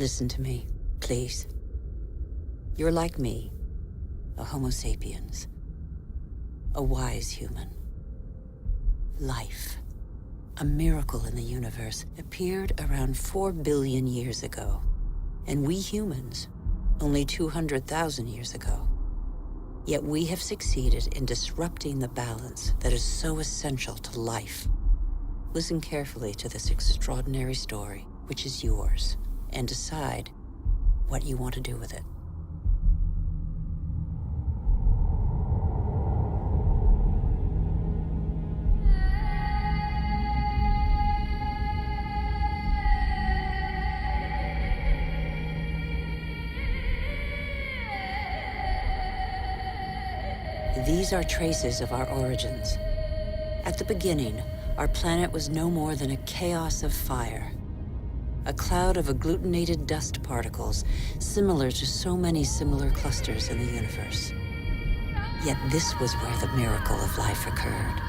Listen to me, please. You're like me, a Homo sapiens. A wise human. Life, a miracle in the universe, appeared around 4 billion years ago. And we humans, only 200,000 years ago. Yet we have succeeded in disrupting the balance that is so essential to life. Listen carefully to this extraordinary story, which is yours, and decide what you want to do with it. These are traces of our origins. At the beginning, our planet was no more than a chaos of fire. A cloud of agglutinated dust particles, similar to so many similar clusters in the universe. Yet this was where the miracle of life occurred.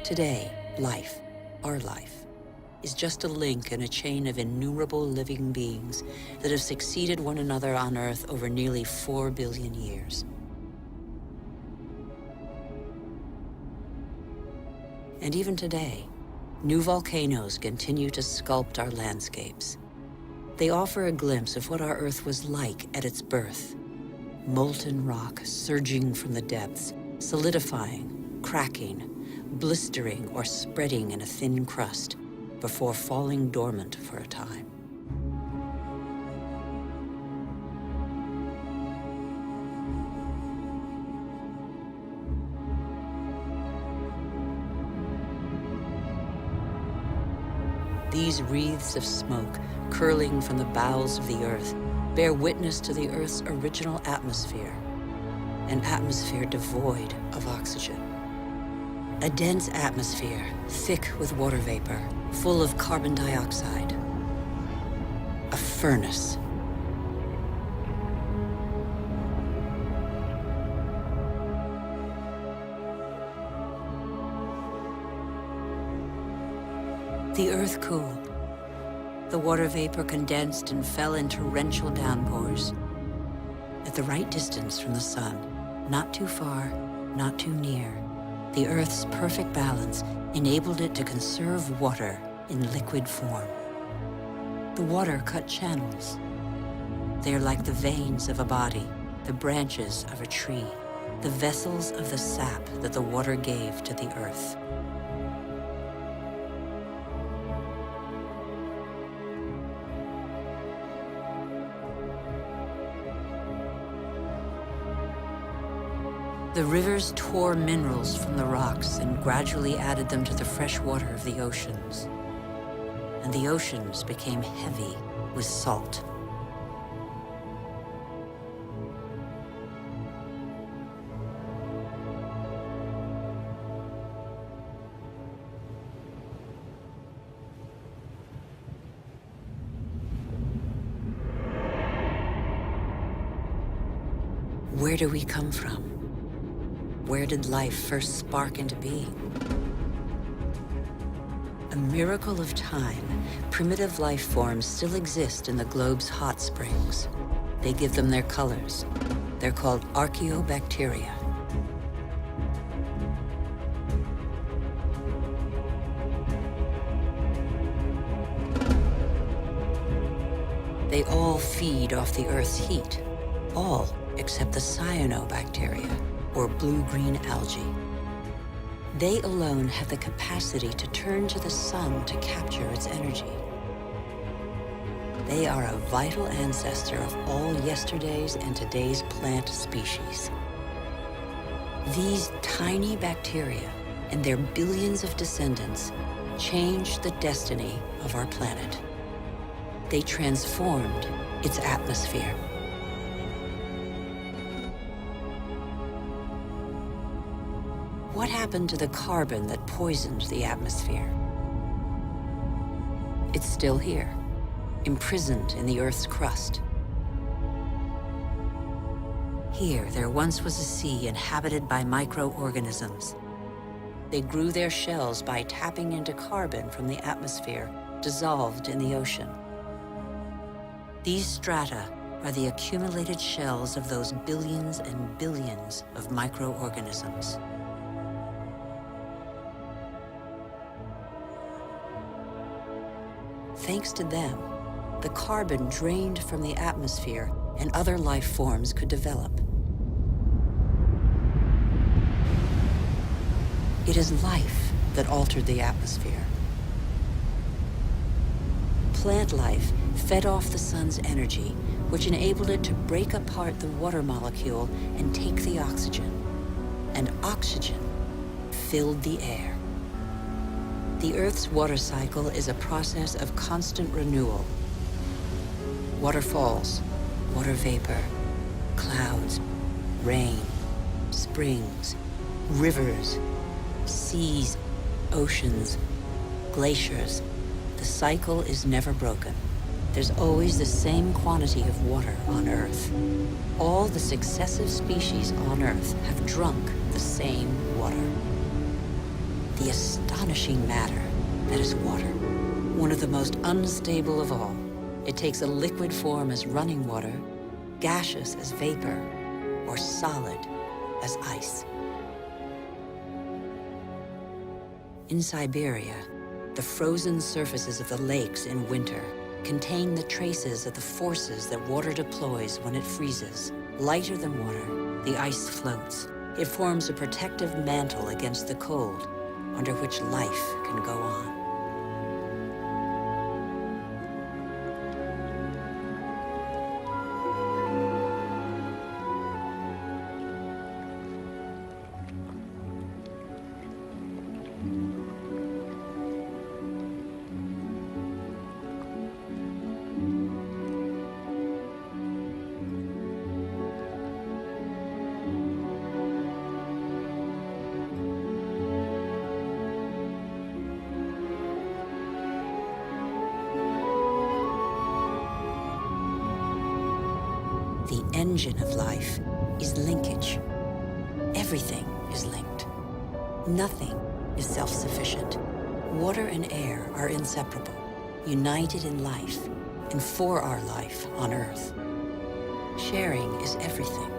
Today, life, our life, is just a link in a chain of innumerable living beings that have succeeded one another on Earth over nearly 4 billion years. And even today, new volcanoes continue to sculpt our landscapes. They offer a glimpse of what our Earth was like at its birth. Molten rock surging from the depths, solidifying, cracking, blistering or spreading in a thin crust before falling dormant for a time. These wreaths of smoke, curling from the bowels of the Earth, bear witness to the Earth's original atmosphere, an atmosphere devoid of oxygen. A dense atmosphere, thick with water vapor, full of carbon dioxide. A furnace. The Earth cooled. The water vapor condensed and fell in torrential downpours. At the right distance from the sun, not too far, not too near, the Earth's perfect balance enabled it to conserve water in liquid form. The water cut channels. They are like the veins of a body, the branches of a tree, the vessels of the sap that the water gave to the Earth. The rivers tore minerals from the rocks and gradually added them to the fresh water of the oceans. And the oceans became heavy with salt. Where do we come from? Where did life first spark into being? A miracle of time, primitive life forms still exist in the globe's hot springs. They give them their colors. They're called archaeobacteria. They all feed off the Earth's heat. All except the cyanobacteria, or blue-green algae. They alone have the capacity to turn to the sun to capture its energy. They are a vital ancestor of all yesterday's and today's plant species. These tiny bacteria and their billions of descendants changed the destiny of our planet. They transformed its atmosphere. What happened to the carbon that poisoned the atmosphere? It's still here, imprisoned in the Earth's crust. Here, there once was a sea inhabited by microorganisms. They grew their shells by tapping into carbon from the atmosphere dissolved in the ocean. These strata are the accumulated shells of those billions and billions of microorganisms. Thanks to them, the carbon drained from the atmosphere and other life forms could develop. It is life that altered the atmosphere. Plant life fed off the sun's energy, which enabled it to break apart the water molecule and take the oxygen. And oxygen filled the air. The Earth's water cycle is a process of constant renewal. Waterfalls, water vapor, clouds, rain, springs, rivers, seas, oceans, glaciers. The cycle is never broken. There's always the same quantity of water on Earth. All the successive species on Earth have drunk the same water. The astonishing matter that is water, one of the most unstable of all. It takes a liquid form as running water, gaseous as vapor, or solid as ice. In Siberia, the frozen surfaces of the lakes in winter contain the traces of the forces that water deploys when it freezes. Lighter than water, the ice floats. It forms a protective mantle against the cold, under which life can go on. The engine of life is linkage. Everything is linked. Nothing is self-sufficient. Water and air are inseparable, united in life and for our life on Earth. Sharing is everything.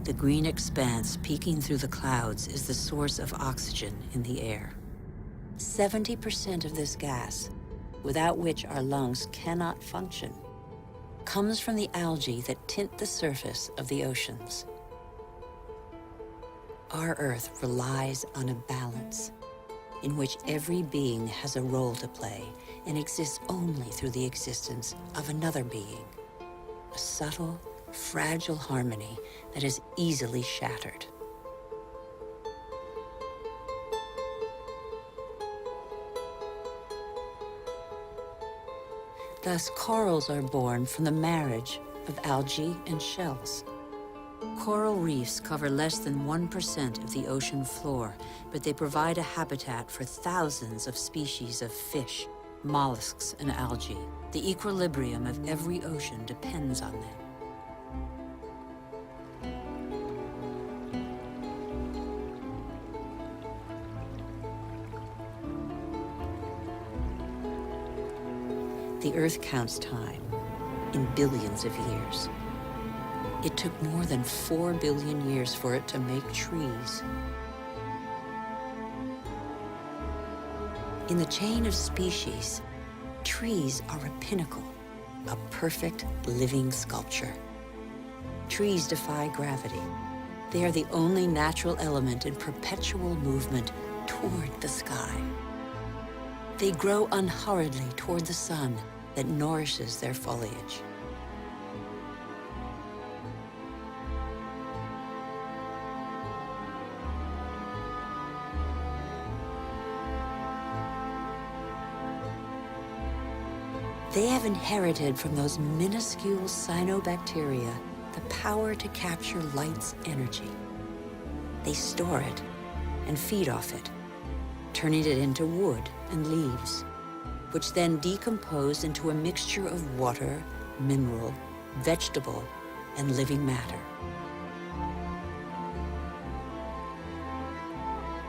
The green expanse peeking through the clouds is the source of oxygen in the air. 70% of this gas, without which our lungs cannot function, comes from the algae that tint the surface of the oceans. Our Earth relies on a balance in which every being has a role to play and exists only through the existence of another being. A subtle, fragile harmony that is easily shattered. Thus, corals are born from the marriage of algae and shells. Coral reefs cover less than 1% of the ocean floor, but they provide a habitat for thousands of species of fish, mollusks, and algae. The equilibrium of every ocean depends on them. The Earth counts time in billions of years. It took more than 4 billion years for it to make trees. In the chain of species, trees are a pinnacle, a perfect living sculpture. Trees defy gravity. They are the only natural element in perpetual movement toward the sky. They grow unhurriedly toward the sun that nourishes their foliage. They have inherited from those minuscule cyanobacteria the power to capture light's energy. They store it and feed off it, turning it into wood and leaves, which then decompose into a mixture of water, mineral, vegetable, and living matter.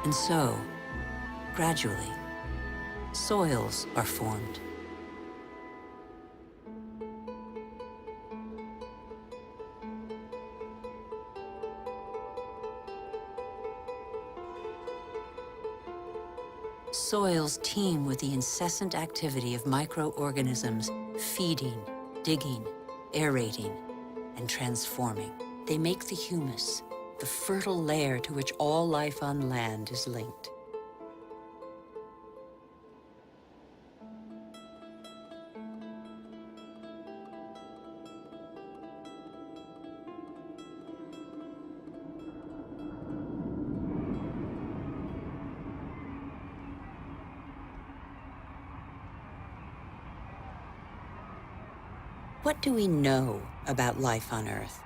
And so, gradually, soils are formed. Soils teem with the incessant activity of microorganisms feeding, digging, aerating, and transforming. They make the humus, the fertile layer to which all life on land is linked. What do we know about life on Earth?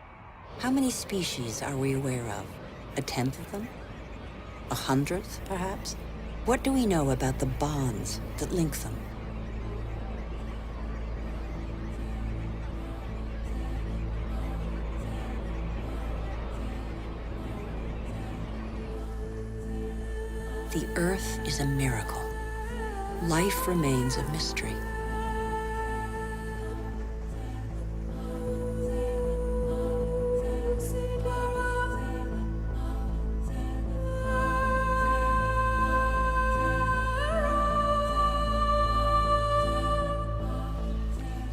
How many species are we aware of? 1/10 of them? 100th, perhaps? What do we know about the bonds that link them? The Earth is a miracle. Life remains a mystery.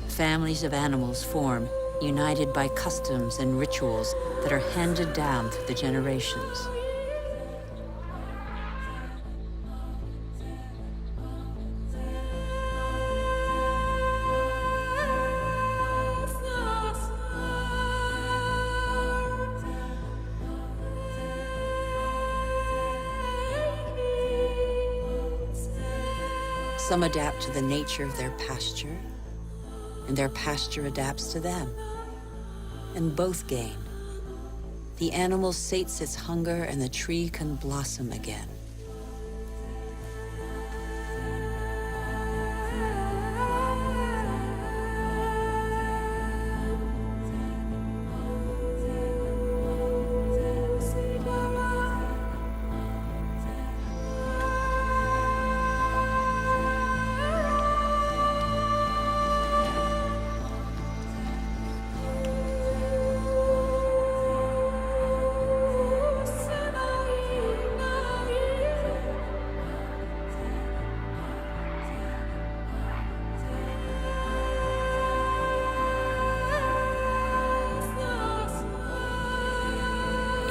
Families of animals form, united by customs and rituals that are handed down through the generations. Some adapt to the nature of their pasture, and their pasture adapts to them. And both gain. The animal sates its hunger, and the tree can blossom again.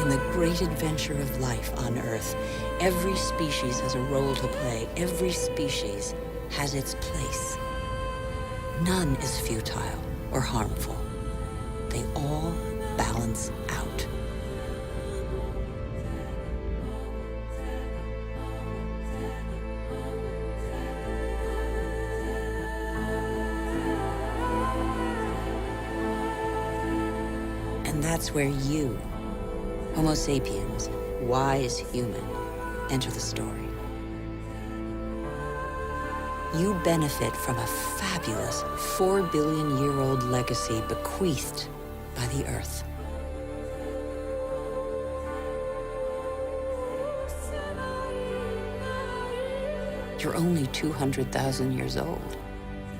In the great adventure of life on Earth, every species has a role to play. Every species has its place. None is futile or harmful. They all balance out. And that's where you, Homo sapiens, wise human, enter the story. You benefit from a fabulous 4 billion-year-old legacy bequeathed by the Earth. You're only 200,000 years old,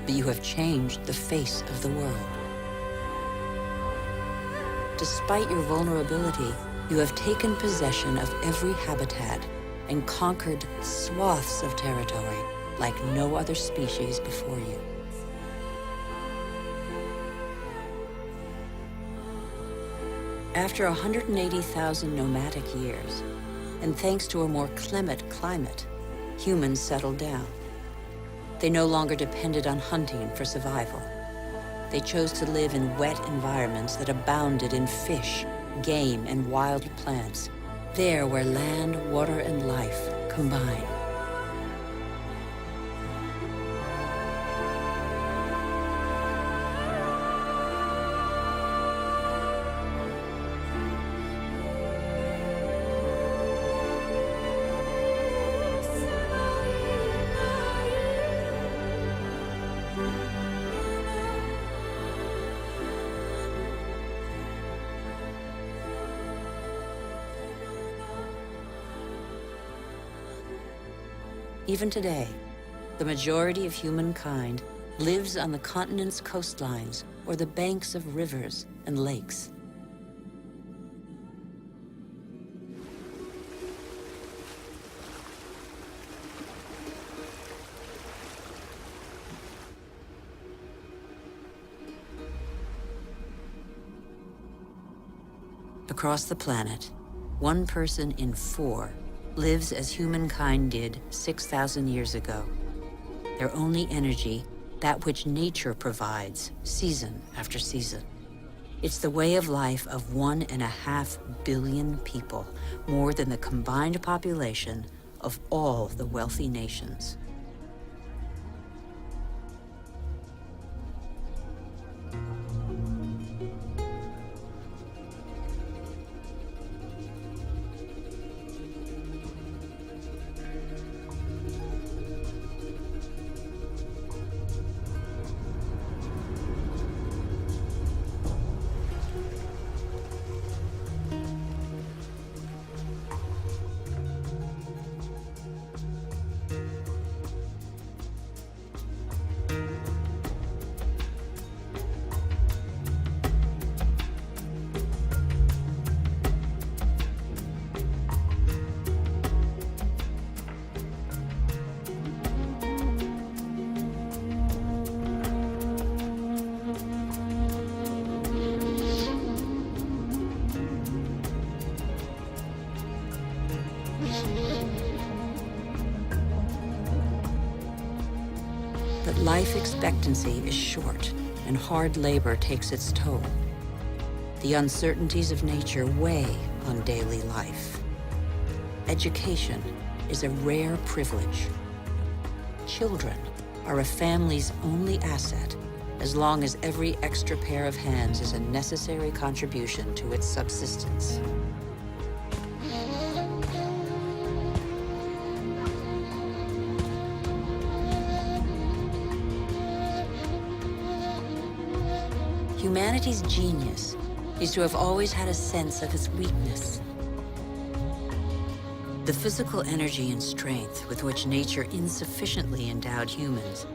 but you have changed the face of the world. despite your vulnerability, you have taken possession of every habitat and conquered swaths of territory like no other species before you. After 180,000 nomadic years, and thanks to a more clement climate, humans settled down. They no longer depended on hunting for survival. They chose to live in wet environments that abounded in fish, game, and wild plants, there where land, water, and life combine. Even today, the majority of humankind lives on the continent's coastlines or the banks of rivers and lakes. Across the planet, 1 person in 4 lives as humankind did 6,000 years ago. Their only energy, that which nature provides, season after season. It's the way of life of 1.5 billion people, more than the combined population of all the wealthy nations. But life expectancy is short, and hard labor takes its toll. The uncertainties of nature weigh on daily life. Education is a rare privilege. Children are a family's only asset, as long as every extra pair of hands is a necessary contribution to its subsistence. Humanity's genius is to have always had a sense of its weakness. The physical energy and strength with which nature insufficiently endowed humans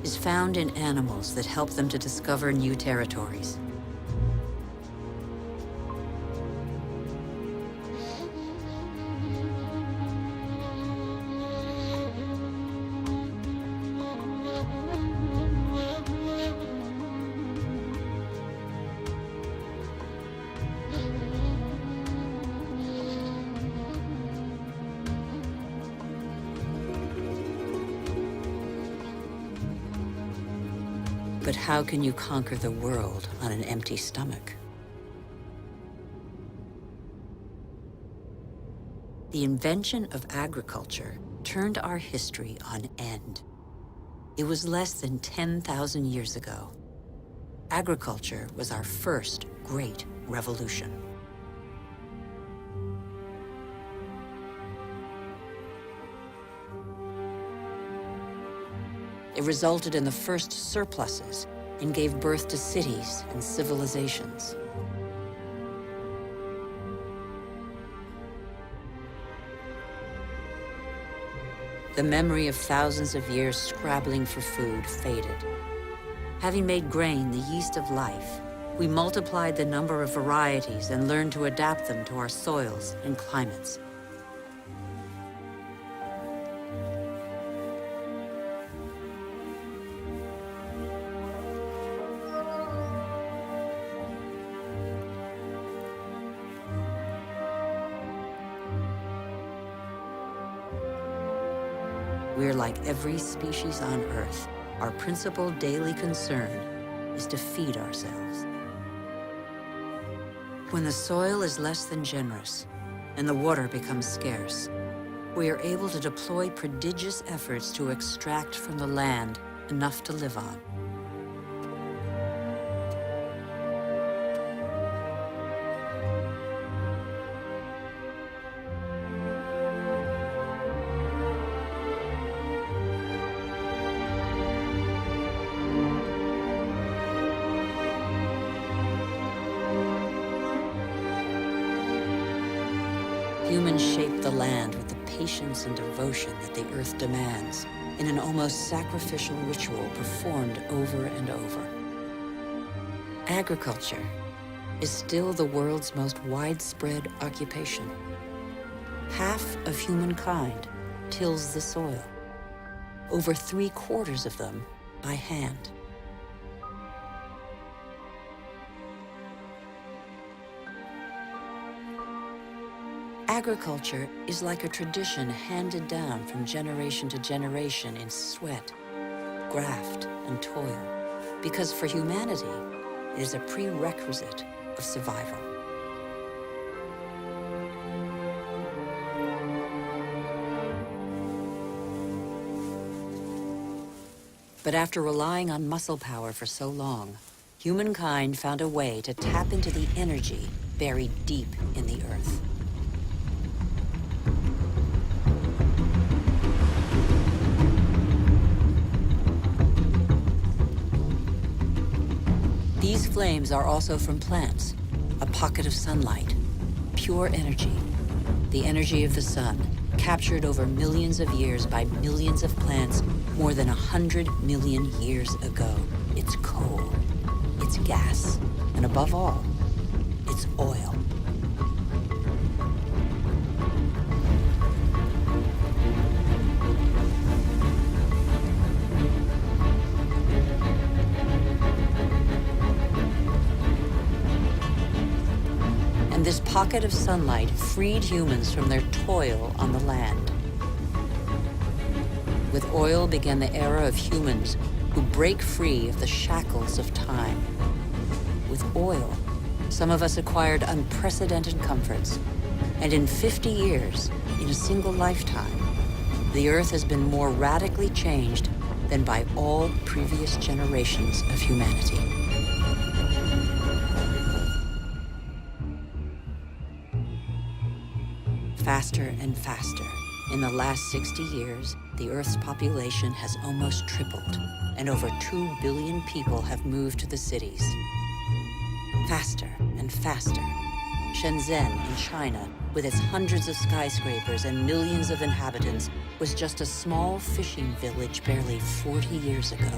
is found in animals that help them to discover new territories. But how can you conquer the world on an empty stomach? The invention of agriculture turned our history on end. It was less than 10,000 years ago. Agriculture was our first great revolution. It resulted in the first surpluses and gave birth to cities and civilizations. The memory of thousands of years scrabbling for food faded. Having made grain the yeast of life, We multiplied the number of varieties and learned to adapt them to our soils and climates. We're like every species on Earth. Our principal daily concern is to feed ourselves. When the soil is less than generous and the water becomes scarce, we are able to deploy prodigious efforts to extract from the land enough to live on. Humans shape the land with the patience and devotion that the earth demands in an almost sacrificial ritual performed over and over. Agriculture is still the world's most widespread occupation. Half of humankind tills the soil, over 3/4 of them by hand. Agriculture is like a tradition handed down from generation to generation in sweat, graft, and toil, because for humanity, it is a prerequisite of survival. But after relying on muscle power for so long, humankind found a way to tap into the energy buried deep in the earth. These flames are also from plants, a pocket of sunlight, pure energy, the energy of the sun, captured over millions of years by millions of plants more than 100 million years ago. It's coal, it's gas, and above all, it's oil. This pocket of sunlight freed humans from their toil on the land. With oil began the era of humans who break free of the shackles of time. With oil, some of us acquired unprecedented comforts. And in 50 years, in a single lifetime, the Earth has been more radically changed than by all previous generations of humanity. Faster and faster. In the last 60 years, the Earth's population has almost tripled, and over 2 billion people have moved to the cities. Faster and faster. Shenzhen in China, with its hundreds of skyscrapers and millions of inhabitants, was just a small fishing village barely 40 years ago.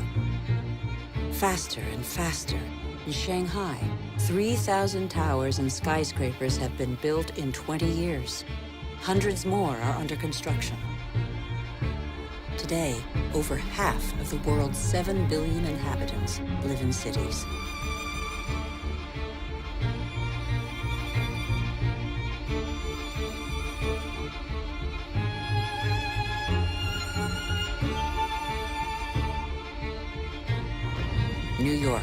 Faster and faster. In Shanghai, 3,000 towers and skyscrapers have been built in 20 years. Hundreds more are under construction. Today, over half of the world's 7 billion inhabitants live in cities. New York,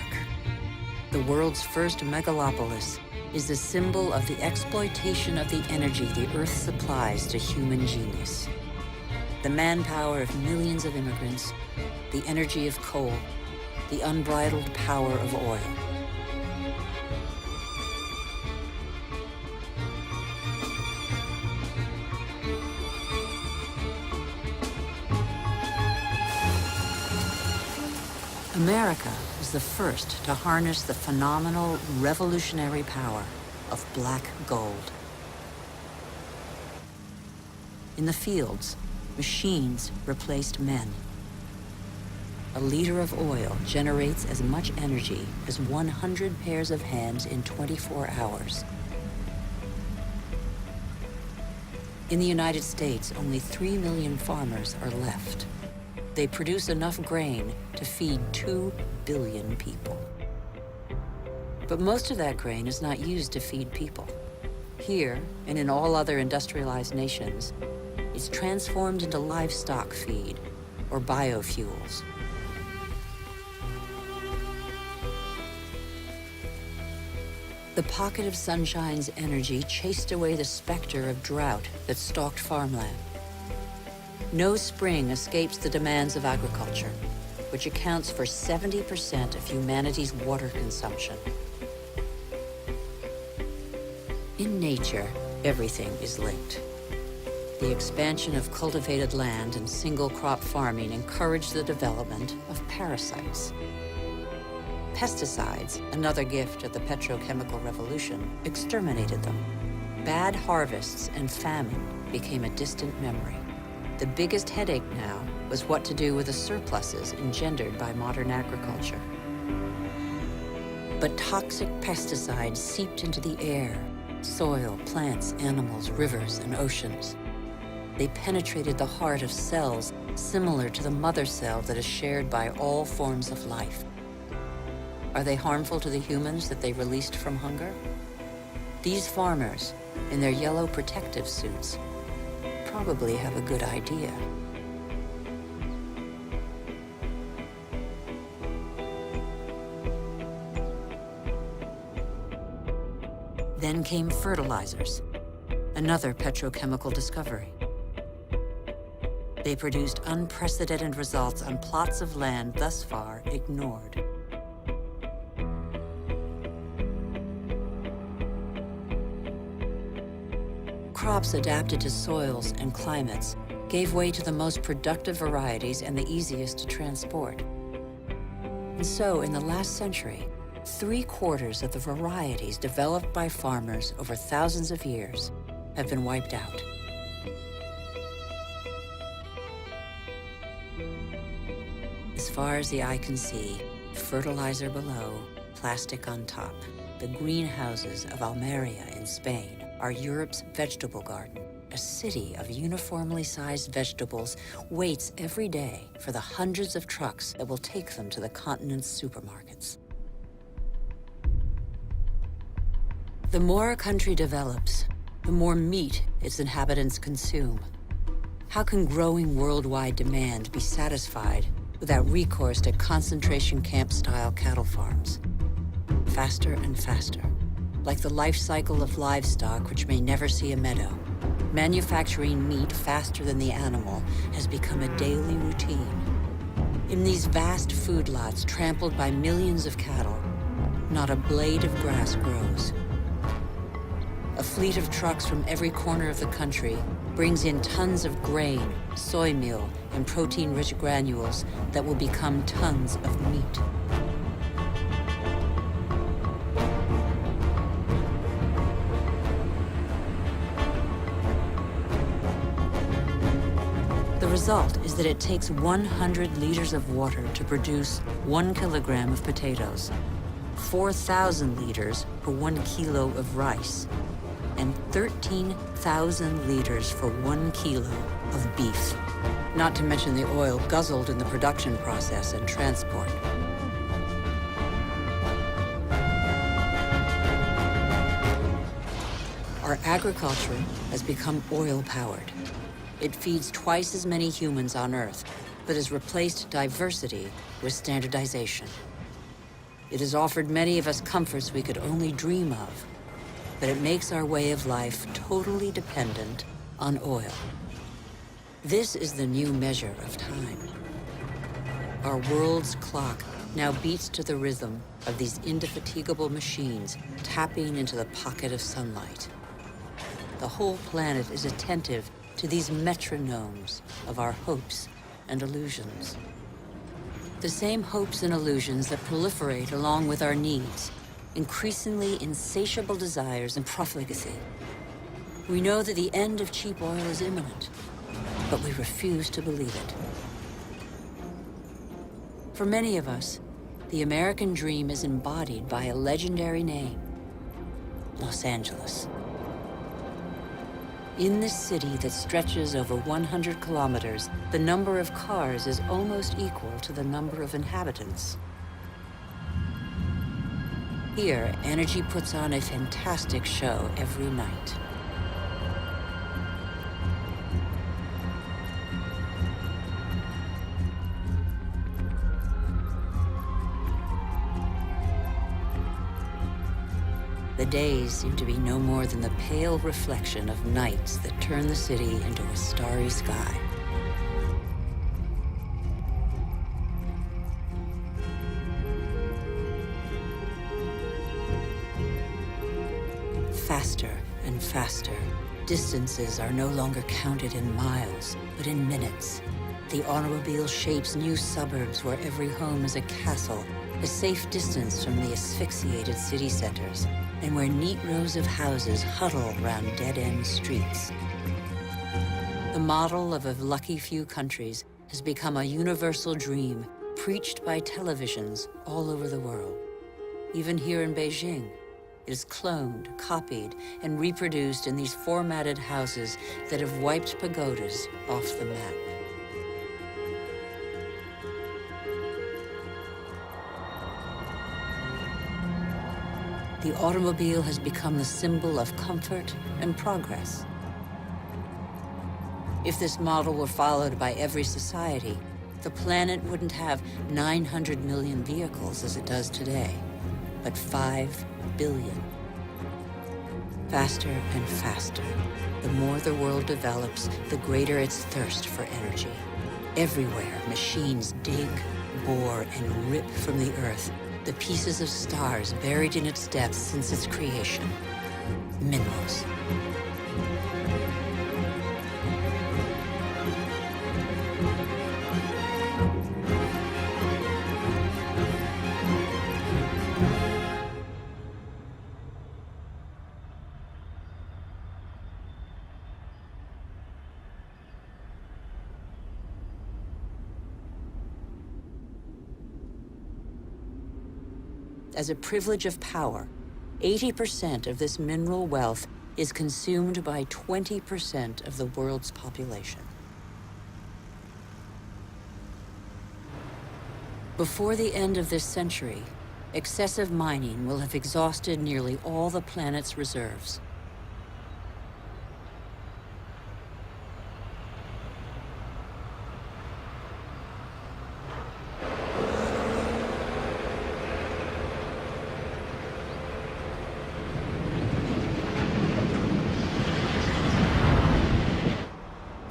the world's first megalopolis, is the symbol of the exploitation of the energy the Earth supplies to human genius. The manpower of millions of immigrants, the energy of coal, the unbridled power of oil. America was the first to harness the phenomenal, revolutionary power of black gold. In the fields, machines replaced men. a liter of oil generates as much energy as 100 pairs of hands in 24 hours. In the United States, only 3 million farmers are left. They produce enough grain to feed 2 billion people. But most of that grain is not used to feed people. Here, and in all other industrialized nations, it's transformed into livestock feed, or biofuels. The pocket of sunshine's energy chased away the specter of drought that stalked farmland. No spring escapes the demands of agriculture, which accounts for 70% of humanity's water consumption. In nature, everything is linked. The expansion of cultivated land and single-crop farming encouraged the development of parasites. Pesticides, another gift of the petrochemical revolution, exterminated them. Bad harvests and famine became a distant memory. The biggest headache now was what to do with the surpluses engendered by modern agriculture. But toxic pesticides seeped into the air, soil, plants, animals, rivers, and oceans. They penetrated the heart of cells similar to the mother cell that is shared by all forms of life. Are they harmful to the humans that they released from hunger? These farmers, in their yellow protective suits, probably have a good idea. Then came fertilizers, another petrochemical discovery. They produced unprecedented results on plots of land thus far ignored. Crops adapted to soils and climates gave way to the most productive varieties and the easiest to transport. And so, in the last century, 3/4 of the varieties developed by farmers over thousands of years have been wiped out. As far as the eye can see, fertilizer below, plastic on top. The greenhouses of Almeria in Spain are Europe's vegetable garden. A city of uniformly sized vegetables waits every day for the hundreds of trucks that will take them to the continent's supermarkets. The more a country develops, the more meat its inhabitants consume. How can growing worldwide demand be satisfied without recourse to concentration camp-style cattle farms? Faster and faster, like the life cycle of livestock which may never see a meadow. Manufacturing meat faster than the animal has become a daily routine. In these vast food lots trampled by millions of cattle, not a blade of grass grows. A fleet of trucks from every corner of the country brings in tons of grain, soy meal, and protein-rich granules that will become tons of meat. The result is that it takes 100 liters of water to produce 1 kilogram of potatoes, 4,000 liters for 1 kilo of rice, and 13,000 liters for 1 kilo of beef, not to mention the oil guzzled in the production process and transport. Our agriculture has become oil-powered. It feeds twice as many humans on Earth, but has replaced diversity with standardization. It has offered many of us comforts we could only dream of, but it makes our way of life totally dependent on oil. This is the new measure of time. Our world's clock now beats to the rhythm of these indefatigable machines tapping into the pocket of sunlight. The whole planet is attentive to these metronomes of our hopes and illusions. The same hopes and illusions that proliferate along with our needs, increasingly insatiable desires and profligacy. We know that the end of cheap oil is imminent, but we refuse to believe it. For many of us, the American dream is embodied by a legendary name, Los Angeles. In this city that stretches over 100 kilometers, the number of cars is almost equal to the number of inhabitants. Here, energy puts on a fantastic show every night. The days seem to be no more than the pale reflection of nights that turn the city into a starry sky. Faster and faster. Distances are no longer counted in miles, but in minutes. The automobile shapes new suburbs where every home is a castle, a safe distance from the asphyxiated city centers, and where neat rows of houses huddle around dead-end streets. The model of a lucky few countries has become a universal dream preached by televisions all over the world. Even here in Beijing, it is cloned, copied, and reproduced in these formatted houses that have wiped pagodas off the map. The automobile has become the symbol of comfort and progress. If this model were followed by every society, the planet wouldn't have 900 million vehicles as it does today, but 5 billion. Faster and faster. The more the world develops, the greater its thirst for energy. Everywhere, machines dig, bore, and rip from the earth the pieces of stars buried in its depths since its creation. Minerals. As a privilege of power, 80% of this mineral wealth is consumed by 20% of the world's population. Before the end of this century, excessive mining will have exhausted nearly all the planet's reserves.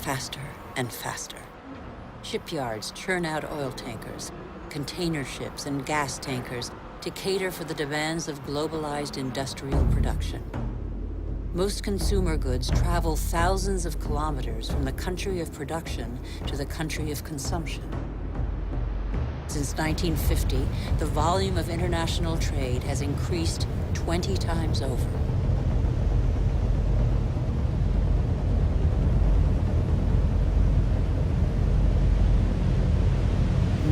Faster and faster. Shipyards churn out oil tankers, container ships, and gas tankers to cater for the demands of globalized industrial production. Most consumer goods travel thousands of kilometers from the country of production to the country of consumption. Since 1950, the volume of international trade has increased 20 times over.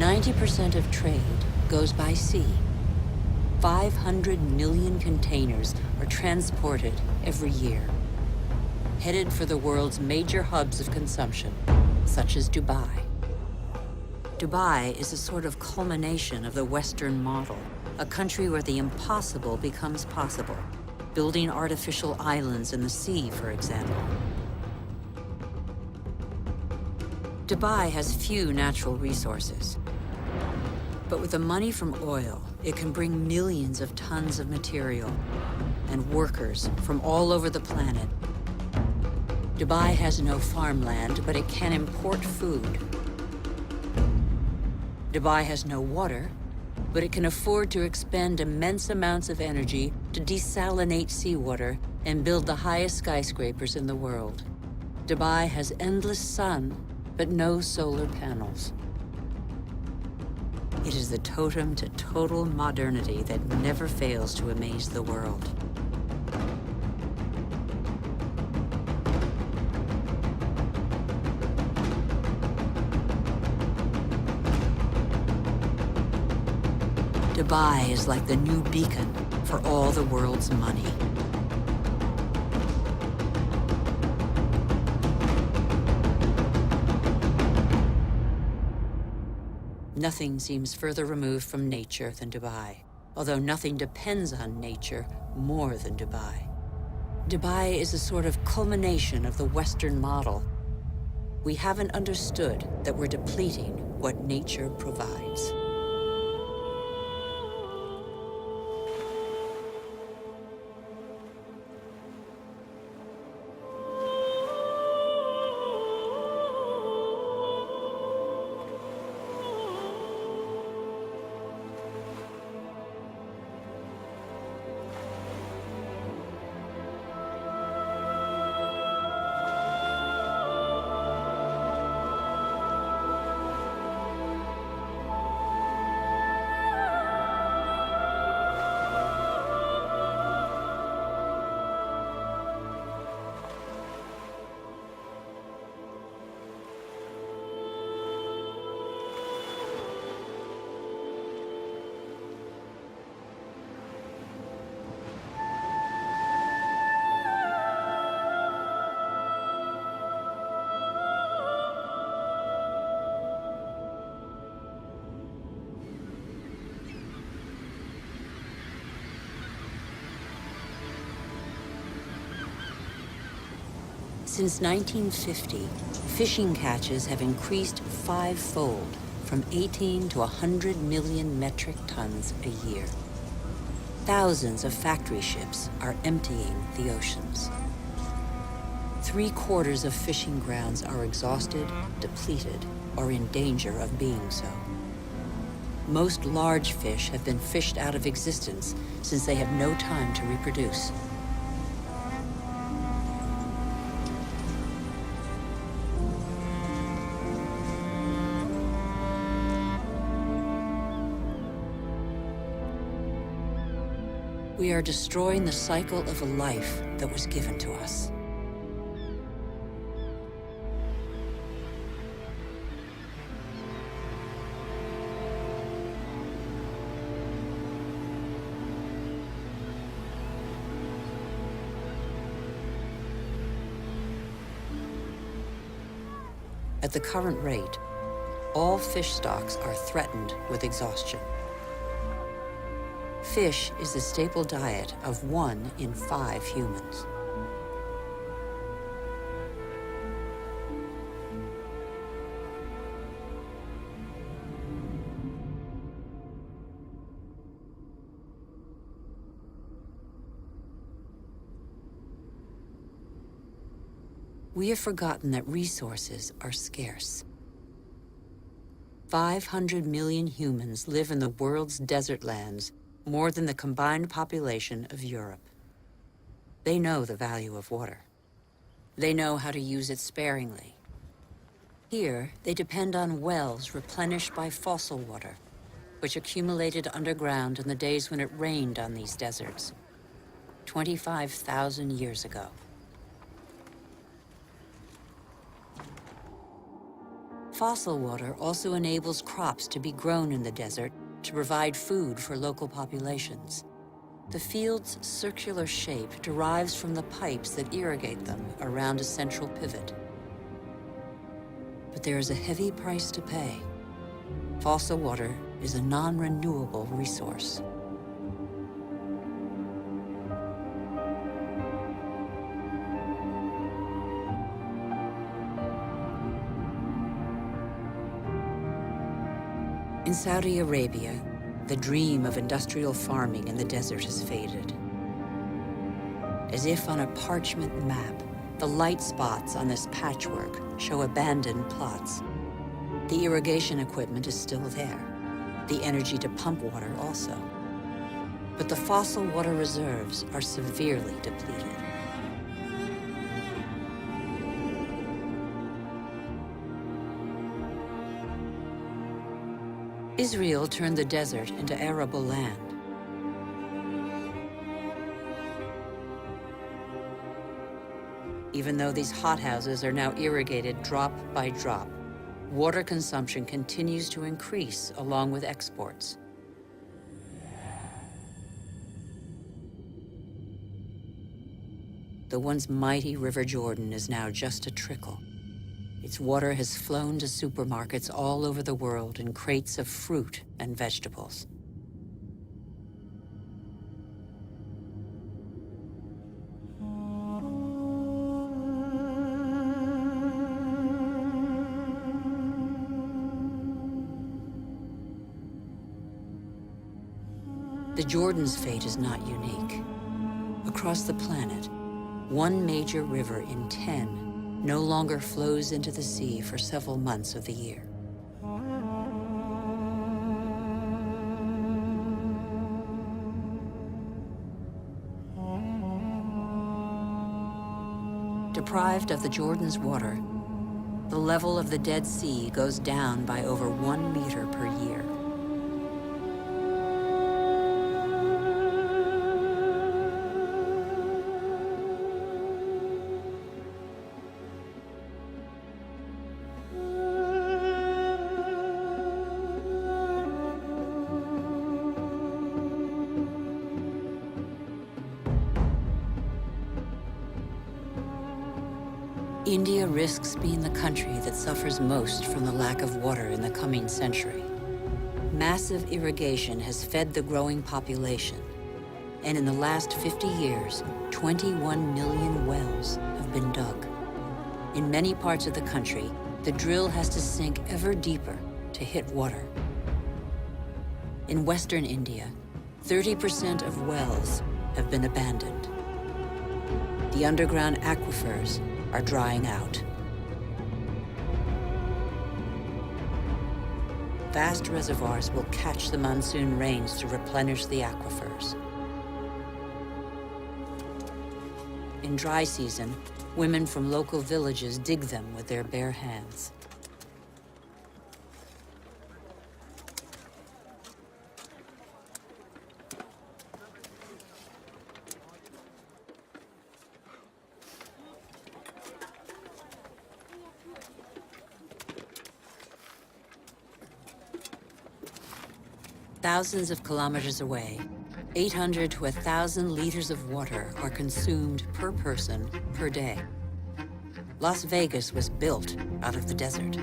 Ninety 90% of trade goes by sea. 500 million containers are transported every year, headed for the world's major hubs of consumption, such as Dubai. Dubai is a sort of culmination of the Western model, a country where the impossible becomes possible, building artificial islands in the sea, for example. Dubai has few natural resources. But with the money from oil, it can bring millions of tons of material and workers from all over the planet. Dubai has no farmland, but it can import food. Dubai has no water, but it can afford to expend immense amounts of energy to desalinate seawater and build the highest skyscrapers in the world. Dubai has endless sun, but no solar panels. It is the totem to total modernity that never fails to amaze the world. Dubai is like the new beacon for all the world's money. Nothing seems further removed from nature than Dubai, although nothing depends on nature more than Dubai. Dubai is a sort of culmination of the Western model. We haven't understood that we're depleting what nature provides. Since 1950, fishing catches have increased five-fold, from 18 to 100 million metric tons a year. Thousands of factory ships are emptying the oceans. 3/4 of fishing grounds are exhausted, depleted, or in danger of being so. Most large fish have been fished out of existence since they have no time to reproduce. We are destroying the cycle of a life that was given to us. At the current rate, all fish stocks are threatened with exhaustion. Fish is the staple diet of 1 in 5 humans. We have forgotten that resources are scarce. 500 million humans live in the world's desert lands, more than the combined population of Europe. They know the value of water. They know how to use it sparingly. Here, they depend on wells replenished by fossil water, which accumulated underground in the days when it rained on these deserts, 25,000 years ago. Fossil water also enables crops to be grown in the desert to provide food for local populations. The field's circular shape derives from the pipes that irrigate them around a central pivot. But there is a heavy price to pay. Fossil water is a non-renewable resource. In Saudi Arabia, the dream of industrial farming in the desert has faded. As if on a parchment map, the light spots on this patchwork show abandoned plots. The irrigation equipment is still there, the energy to pump water also. But the fossil water reserves are severely depleted. Israel turned the desert into arable land. Even though these hothouses are now irrigated drop by drop, water consumption continues to increase along with exports. the once mighty River Jordan is now just a trickle. Its water has flown to supermarkets all over the world in crates of fruit and vegetables. The Jordan's fate is not unique. Across the planet, one major river in 10 no longer flows into the sea for several months of the year. Deprived of the Jordan's water, the level of the Dead Sea goes down by over 1 meter per year. India risks being the country that suffers most from the lack of water in the coming century. Massive irrigation has fed the growing population, and in the last 50 years, 21 million wells have been dug. In many parts of the country, the drill has to sink ever deeper to hit water. In western India, 30% of wells have been abandoned. The underground aquifers are drying out. Vast reservoirs will catch the monsoon rains to replenish the aquifers. In dry season, women from local villages dig them with their bare hands. Thousands of kilometers away, 800 to 1,000 liters of water are consumed per person per day. Las Vegas was built out of the desert.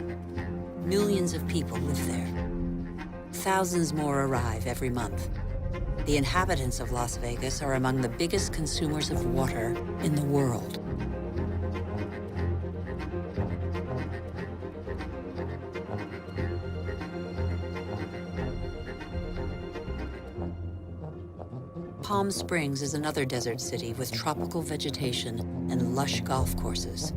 Millions of people live there. Thousands more arrive every month. The inhabitants of Las Vegas are among the biggest consumers of water in the world. Palm Springs is another desert city with tropical vegetation and lush golf courses.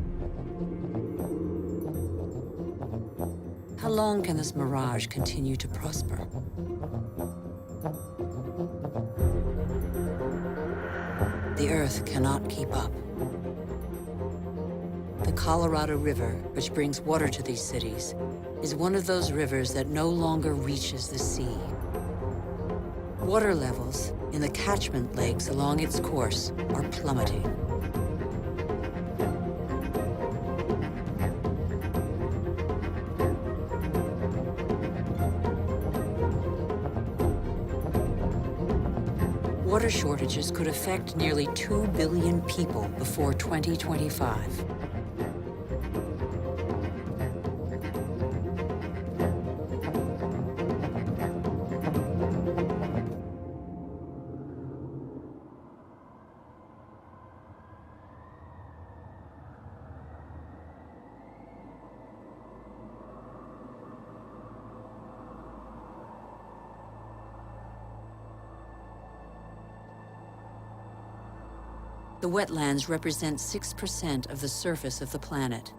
How long can this mirage continue to prosper? The Earth cannot keep up. The Colorado River, which brings water to these cities, is one of those rivers that no longer reaches the sea. Water levels in the catchment lakes along its course are plummeting. Water shortages could affect nearly 2 billion people before 2025. The wetlands represent 6% of the surface of the planet.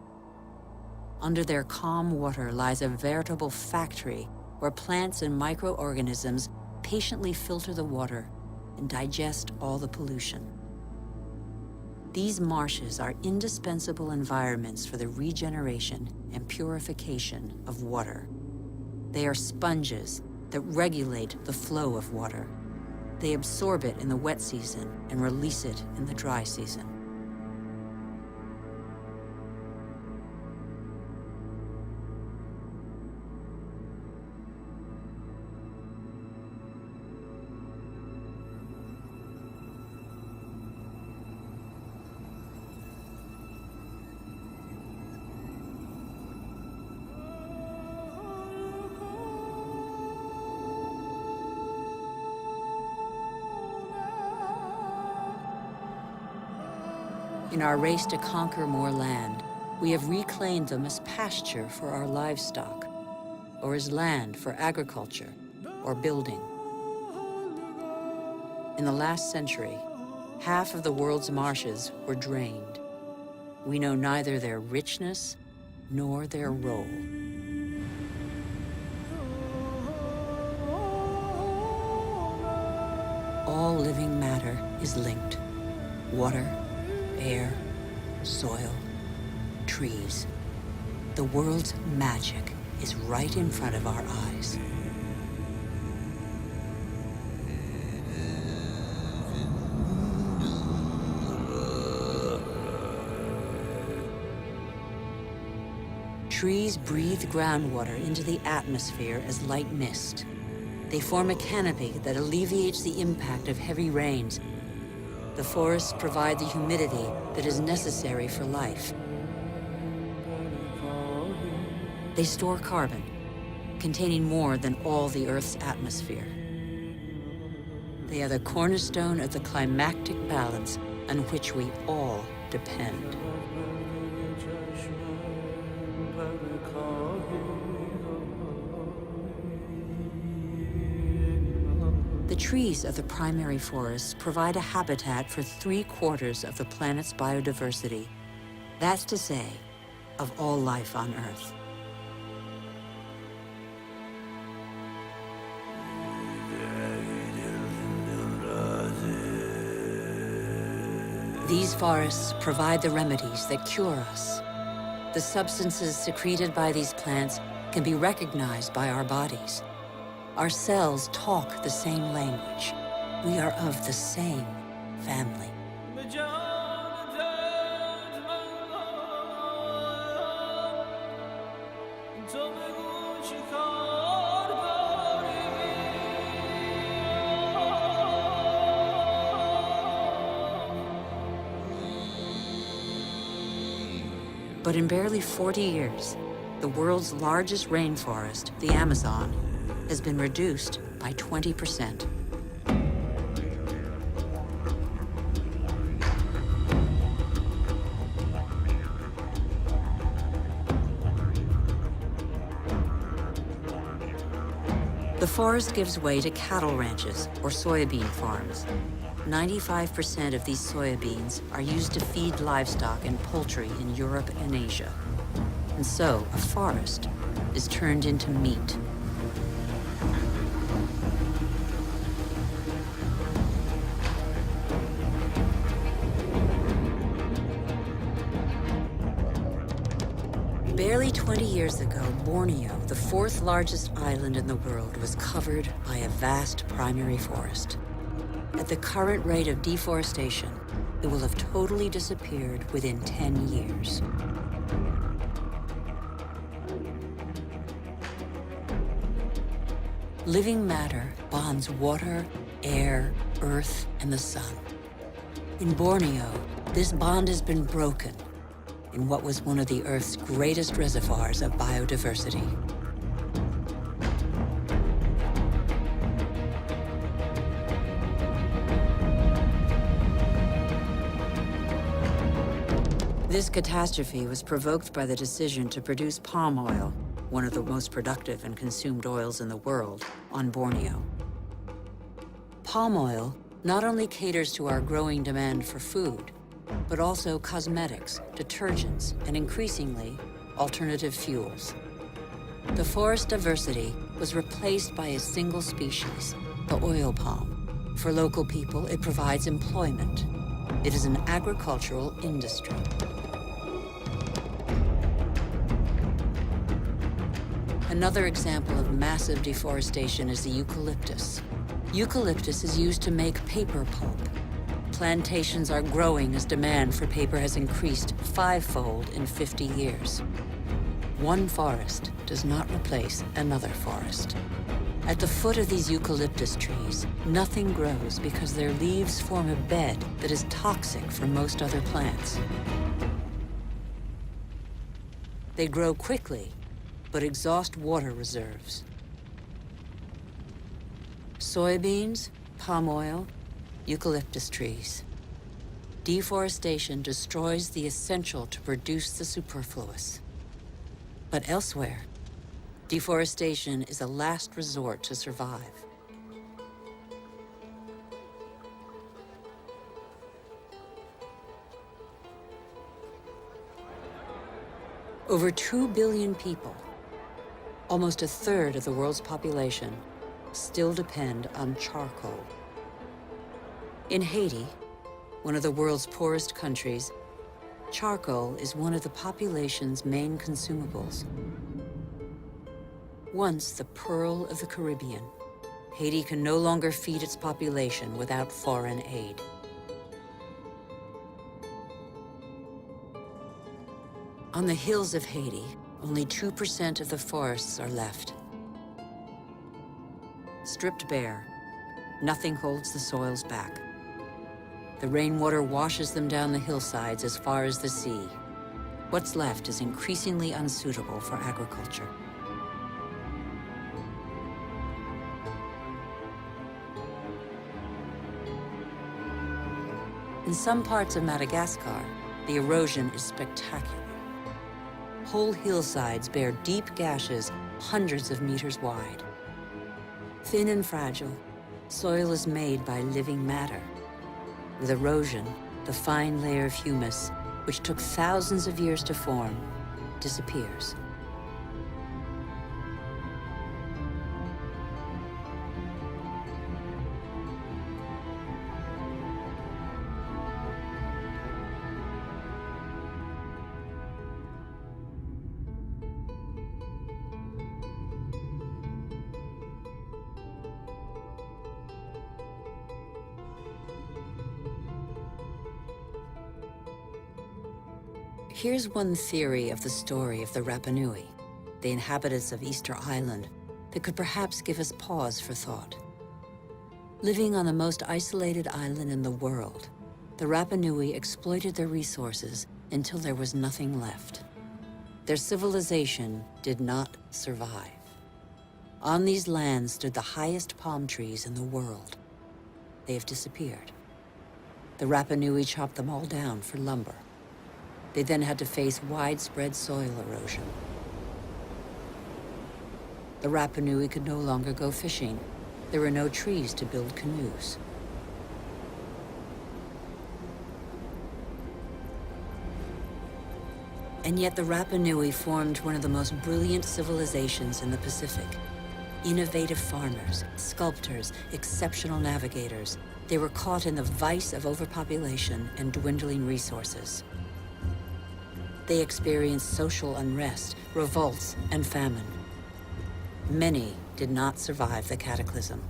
Under their calm water lies a veritable factory where plants and microorganisms patiently filter the water and digest all the pollution. These marshes are indispensable environments for the regeneration and purification of water. They are sponges that regulate the flow of water. They absorb it in the wet season and release it in the dry season. In our race to conquer more land, we have reclaimed them as pasture for our livestock, or as land for agriculture or building. In the last century, half of the world's marshes were drained. We know neither their richness nor their role. All living matter is linked. Water, air, soil, trees. The world's magic is right in front of our eyes. Trees breathe groundwater into the atmosphere as light mist. They form a canopy that alleviates the impact of heavy rains. The forests provide the humidity that is necessary for life. They store carbon, containing more than all the Earth's atmosphere. They are the cornerstone of the climactic balance on which we all depend. The trees of the primary forests provide a habitat for 3/4 of the planet's biodiversity. That's to say, of all life on Earth. These forests provide the remedies that cure us. The substances secreted by these plants can be recognized by our bodies. Our cells talk the same language. We are of the same family. But in barely 40 years, the world's largest rainforest, the Amazon, has been reduced by 20%. The forest gives way to cattle ranches or soybean farms. 95% of these soybeans are used to feed livestock and poultry in Europe and Asia. And so, a forest is turned into meat. Barely 20 years ago, Borneo, the 4th largest island in the world, was covered by a vast primary forest. At the current rate of deforestation, it will have totally disappeared within 10 years. Living matter bonds water, air, earth, and the sun. In Borneo, this bond has been broken in what was one of the Earth's greatest reservoirs of biodiversity. This catastrophe was provoked by the decision to produce palm oil, one of the most productive and consumed oils in the world, on Borneo. Palm oil not only caters to our growing demand for food, but also cosmetics, detergents, and increasingly, alternative fuels. The forest diversity was replaced by a single species, the oil palm. For local people, it provides employment. It is an agricultural industry. Another example of massive deforestation is the eucalyptus. Eucalyptus is used to make paper pulp. Plantations are growing as demand for paper has increased 5-fold in 50 years. One forest does not replace another forest. At the foot of these eucalyptus trees, nothing grows because their leaves form a bed that is toxic for most other plants. They grow quickly, but exhaust water reserves. Soybeans, palm oil, eucalyptus trees. Deforestation destroys the essential to produce the superfluous. But elsewhere, deforestation is a last resort to survive. Over 2 billion people, almost a third of the world's population, still depend on charcoal. In Haiti, one of the world's poorest countries, charcoal is one of the population's main consumables. Once the pearl of the Caribbean, Haiti can no longer feed its population without foreign aid. On the hills of Haiti, only 2% of the forests are left. Stripped bare, nothing holds the soils back. The rainwater washes them down the hillsides as far as the sea. What's left is increasingly unsuitable for agriculture. In some parts of Madagascar, the erosion is spectacular. Whole hillsides bear deep gashes hundreds of meters wide. Thin and fragile, soil is made by living matter. With erosion, the fine layer of humus, which took thousands of years to form, disappears. Here's one theory of the story of the Rapa Nui, the inhabitants of Easter Island, that could perhaps give us pause for thought. Living on the most isolated island in the world, the Rapa Nui exploited their resources until there was nothing left. Their civilization did not survive. On these lands stood the highest palm trees in the world. They have disappeared. The Rapa Nui chopped them all down for lumber. They then had to face widespread soil erosion. The Rapa Nui could no longer go fishing. There were no trees to build canoes. And yet the Rapa Nui formed one of the most brilliant civilizations in the Pacific. Innovative farmers, sculptors, exceptional navigators. They were caught in the vice of overpopulation and dwindling resources. They experienced social unrest, revolts, and famine. Many did not survive the cataclysm.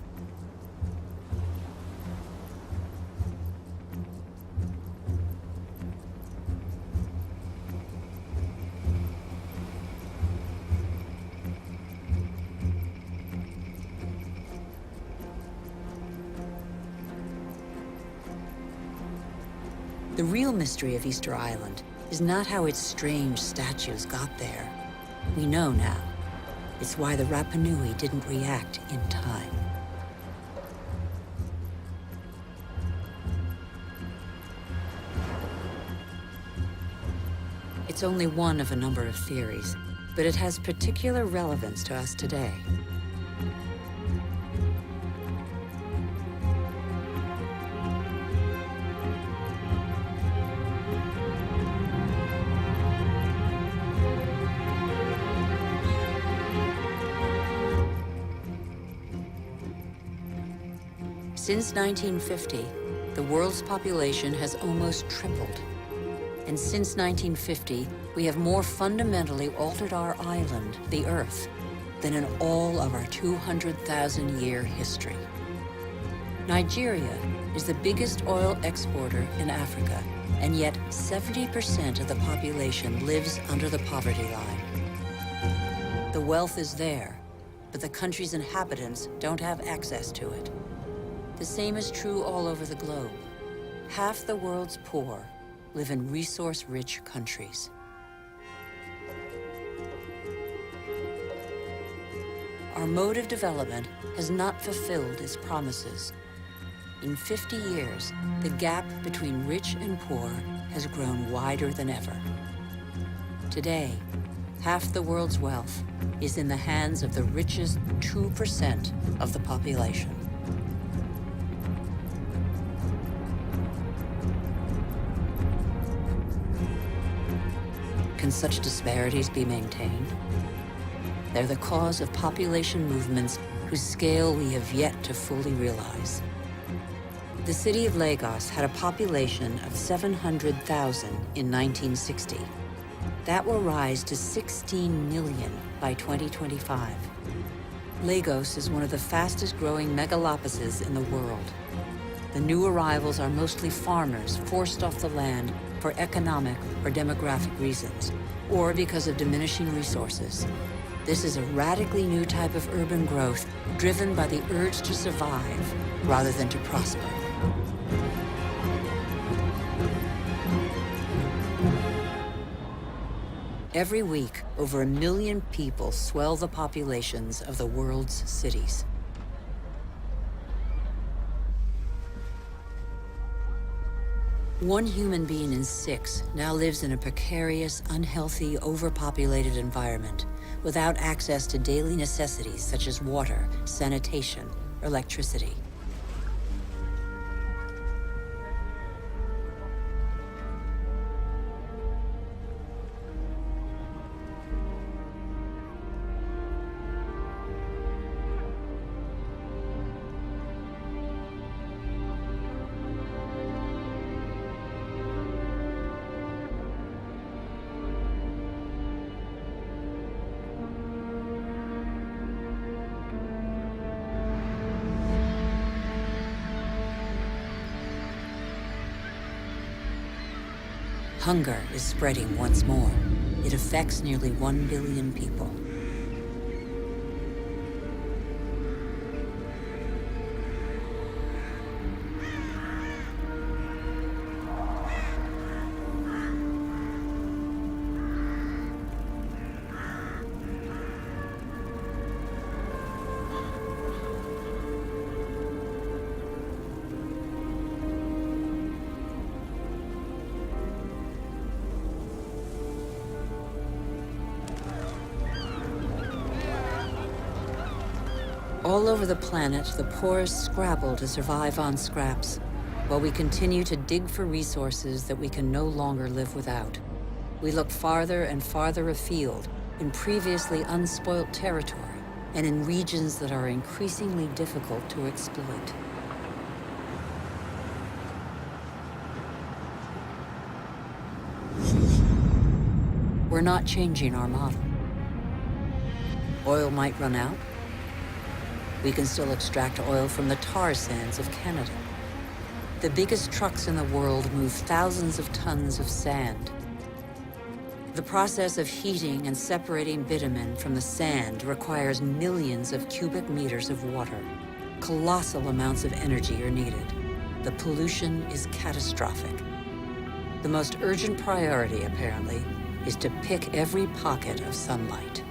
The real mystery of Easter Island is not how its strange statues got there. We know now. It's why the Rapa Nui didn't react in time. It's only one of a number of theories, but it has particular relevance to us today. Since 1950, the world's population has almost tripled. And since 1950, we have more fundamentally altered our island, the Earth, than in all of our 200,000-year history. Nigeria is the biggest oil exporter in Africa, and yet 70% of the population lives under the poverty line. The wealth is there, but the country's inhabitants don't have access to it. The same is true all over the globe. Half the world's poor live in resource-rich countries. Our mode of development has not fulfilled its promises. In 50 years, the gap between rich and poor has grown wider than ever. Today, half the world's wealth is in the hands of the richest 2% of the population. Can such disparities be maintained? They're the cause of population movements whose scale we have yet to fully realize. The city of Lagos had a population of 700,000 in 1960. That will rise to 16 million by 2025. Lagos is one of the fastest growing megalopolises in the world. The new arrivals are mostly farmers forced off the land for economic or demographic reasons, or because of diminishing resources. This is a radically new type of urban growth driven by the urge to survive rather than to prosper. Every week, over 1 million people swell the populations of the world's cities. One human being in 6 now lives in a precarious, unhealthy, overpopulated environment without access to daily necessities such as water, sanitation, or electricity. Hunger is spreading once more. It affects nearly 1 billion people. All over the planet, the poorest scrabble to survive on scraps, while we continue to dig for resources that we can no longer live without. We look farther and farther afield, in previously unspoilt territory, and in regions that are increasingly difficult to exploit. We're not changing our model. Oil might run out. We can still extract oil from the tar sands of Canada. The biggest trucks in the world move thousands of tons of sand. The process of heating and separating bitumen from the sand requires millions of cubic meters of water. Colossal amounts of energy are needed. The pollution is catastrophic. The most urgent priority, apparently, is to pick every pocket of sunlight.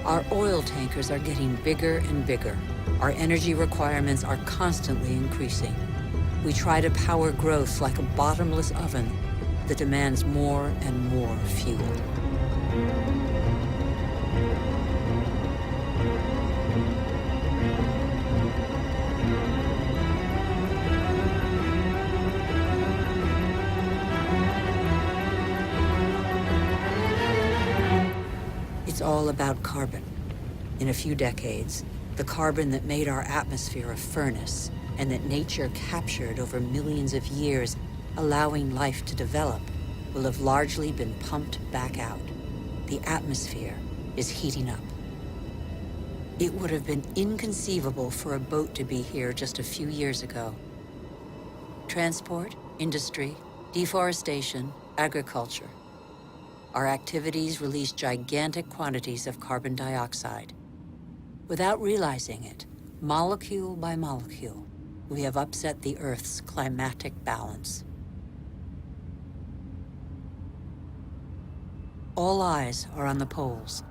Our oil tankers are getting bigger and bigger. Our energy requirements are constantly increasing. We try to power growth like a bottomless oven that demands more and more fuel. It's all about carbon. In a few decades, the carbon that made our atmosphere a furnace and that nature captured over millions of years, allowing life to develop, will have largely been pumped back out. The atmosphere is heating up. It would have been inconceivable for a boat to be here just a few years ago. Transport, industry, deforestation, agriculture. Our activities release gigantic quantities of carbon dioxide. Without realizing it, molecule by molecule, we have upset the Earth's climatic balance. All eyes are on the poles,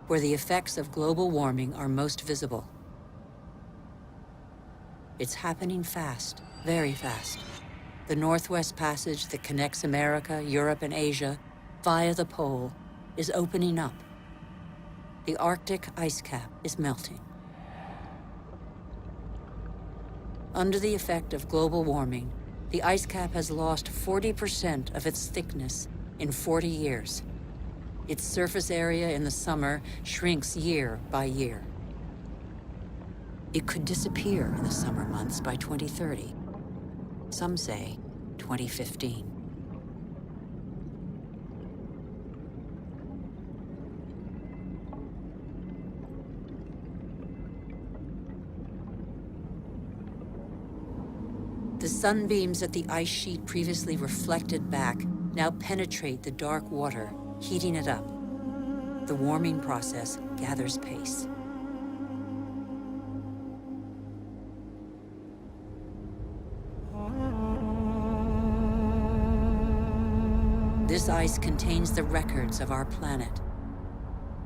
where the effects of global warming are most visible. It's happening fast, very fast. The Northwest Passage that connects America, Europe, and Asia via the pole is opening up. The Arctic ice cap is melting. Under the effect of global warming, the ice cap has lost 40% of its thickness in 40 years. Its surface area in the summer shrinks year by year. It could disappear in the summer months by 2030. Some say 2015. The sunbeams that the ice sheet previously reflected back now penetrate the dark water, heating it up. The warming process gathers pace. This ice contains the records of our planet.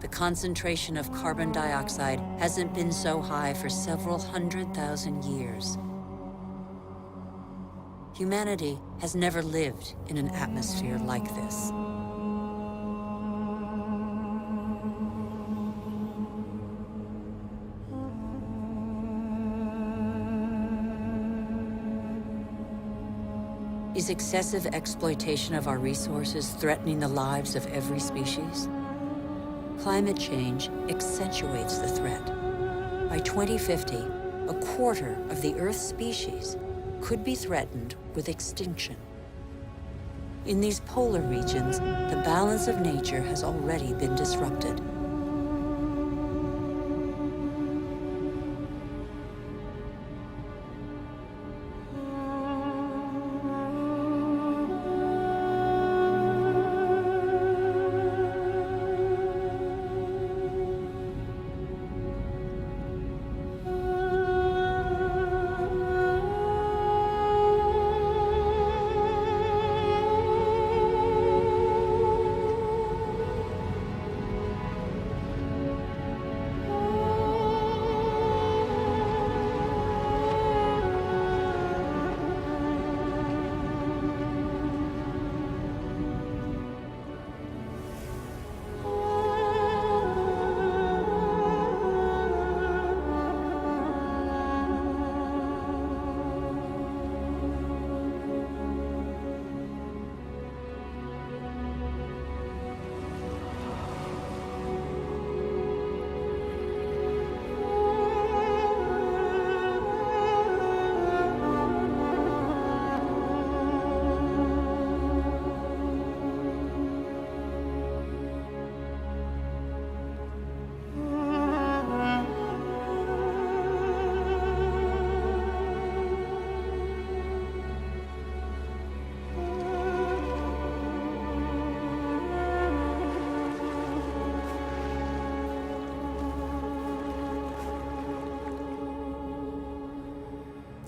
The concentration of carbon dioxide hasn't been so high for several 100,000 years. Humanity has never lived in an atmosphere like this. Is excessive exploitation of our resources threatening the lives of every species? Climate change accentuates the threat. By 2050, a quarter of the Earth's species could be threatened with extinction. In these polar regions, the balance of nature has already been disrupted.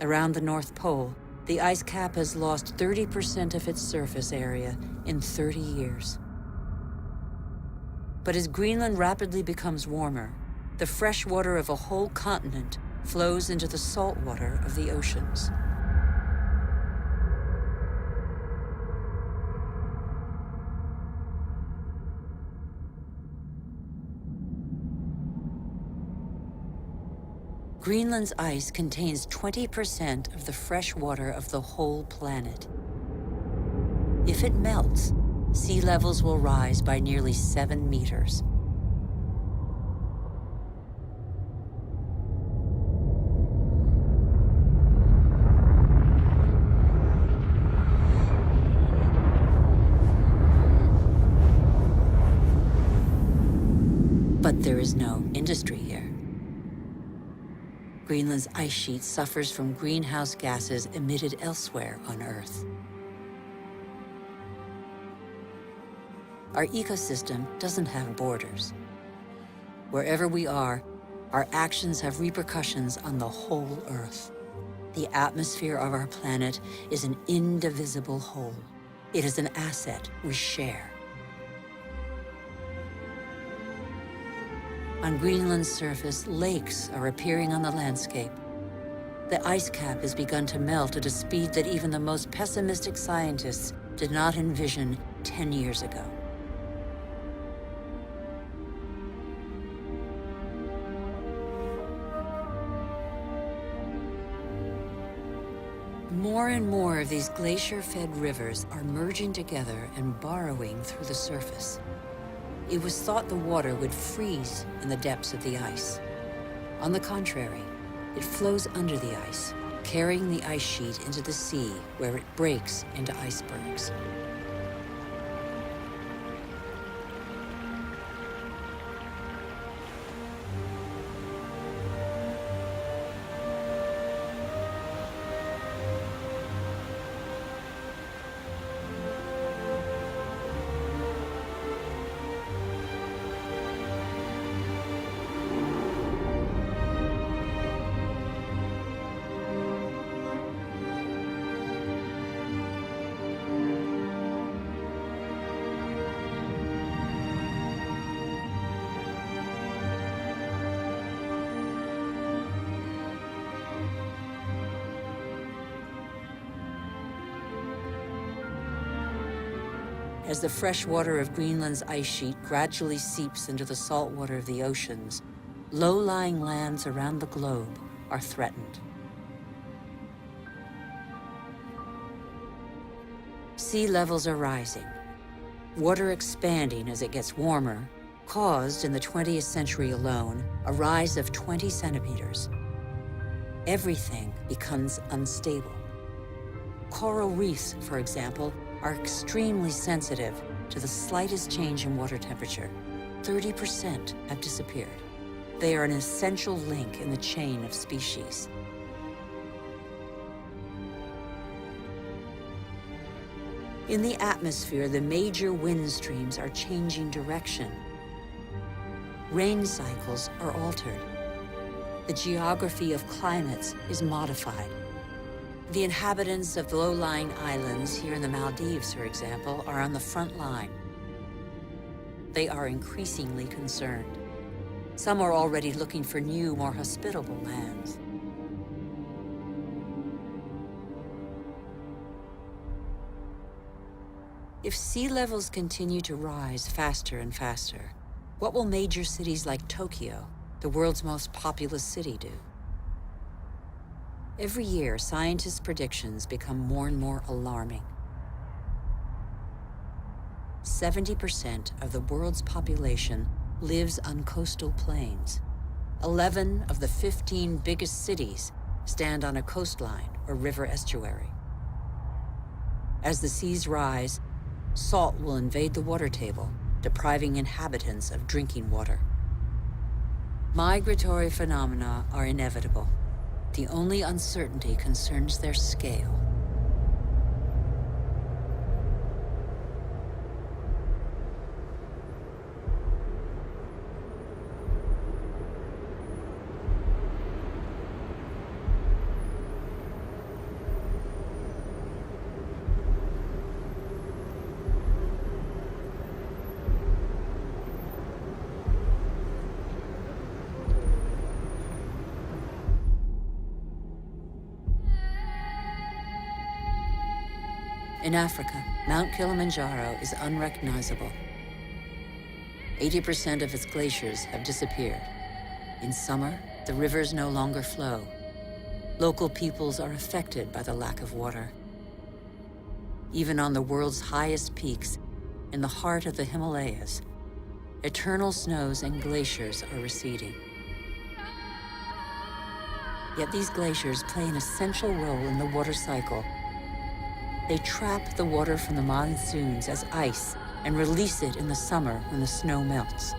Around the North Pole, the ice cap has lost 30% of its surface area in 30 years. But as Greenland rapidly becomes warmer, the fresh water of a whole continent flows into the salt water of the oceans. Greenland's ice contains 20% of the fresh water of the whole planet. If it melts, sea levels will rise by nearly 7 meters. But there is no industry here. Greenland's ice sheet suffers from greenhouse gases emitted elsewhere on Earth. Our ecosystem doesn't have borders. Wherever we are, our actions have repercussions on the whole Earth. The atmosphere of our planet is an indivisible whole. It is an asset we share. On Greenland's surface, lakes are appearing on the landscape. The ice cap has begun to melt at a speed that even the most pessimistic scientists did not envision 10 years ago. More and more of these glacier-fed rivers are merging together and burrowing through the surface. It was thought the water would freeze in the depths of the ice. On the contrary, it flows under the ice, carrying the ice sheet into the sea, where it breaks into icebergs. As the fresh water of Greenland's ice sheet gradually seeps into the salt water of the oceans, low-lying lands around the globe are threatened. Sea levels are rising. Water expanding as it gets warmer caused, in the 20th century alone, a rise of 20 centimeters. Everything becomes unstable. Coral reefs, for example, are extremely sensitive to the slightest change in water temperature. 30% have disappeared. They are an essential link in the chain of species. In the atmosphere, the major wind streams are changing direction. Rain cycles are altered. The geography of climates is modified. The inhabitants of the low-lying islands here in the Maldives, for example, are on the front line. They are increasingly concerned. Some are already looking for new, more hospitable lands. If sea levels continue to rise faster and faster, what will major cities like Tokyo, the world's most populous city, do? Every year, scientists' predictions become more and more alarming. 70% of the world's population lives on coastal plains. 11 of the 15 biggest cities stand on a coastline or river estuary. As the seas rise, salt will invade the water table, depriving inhabitants of drinking water. Migratory phenomena are inevitable. The only uncertainty concerns their scale. In Africa, Mount Kilimanjaro is unrecognizable. 80% of its glaciers have disappeared. In summer, the rivers no longer flow. Local peoples are affected by the lack of water. Even on the world's highest peaks, in the heart of the Himalayas, eternal snows and glaciers are receding. Yet these glaciers play an essential role in the water cycle. They trap the water from the monsoons as ice and release it in the summer when the snow melts.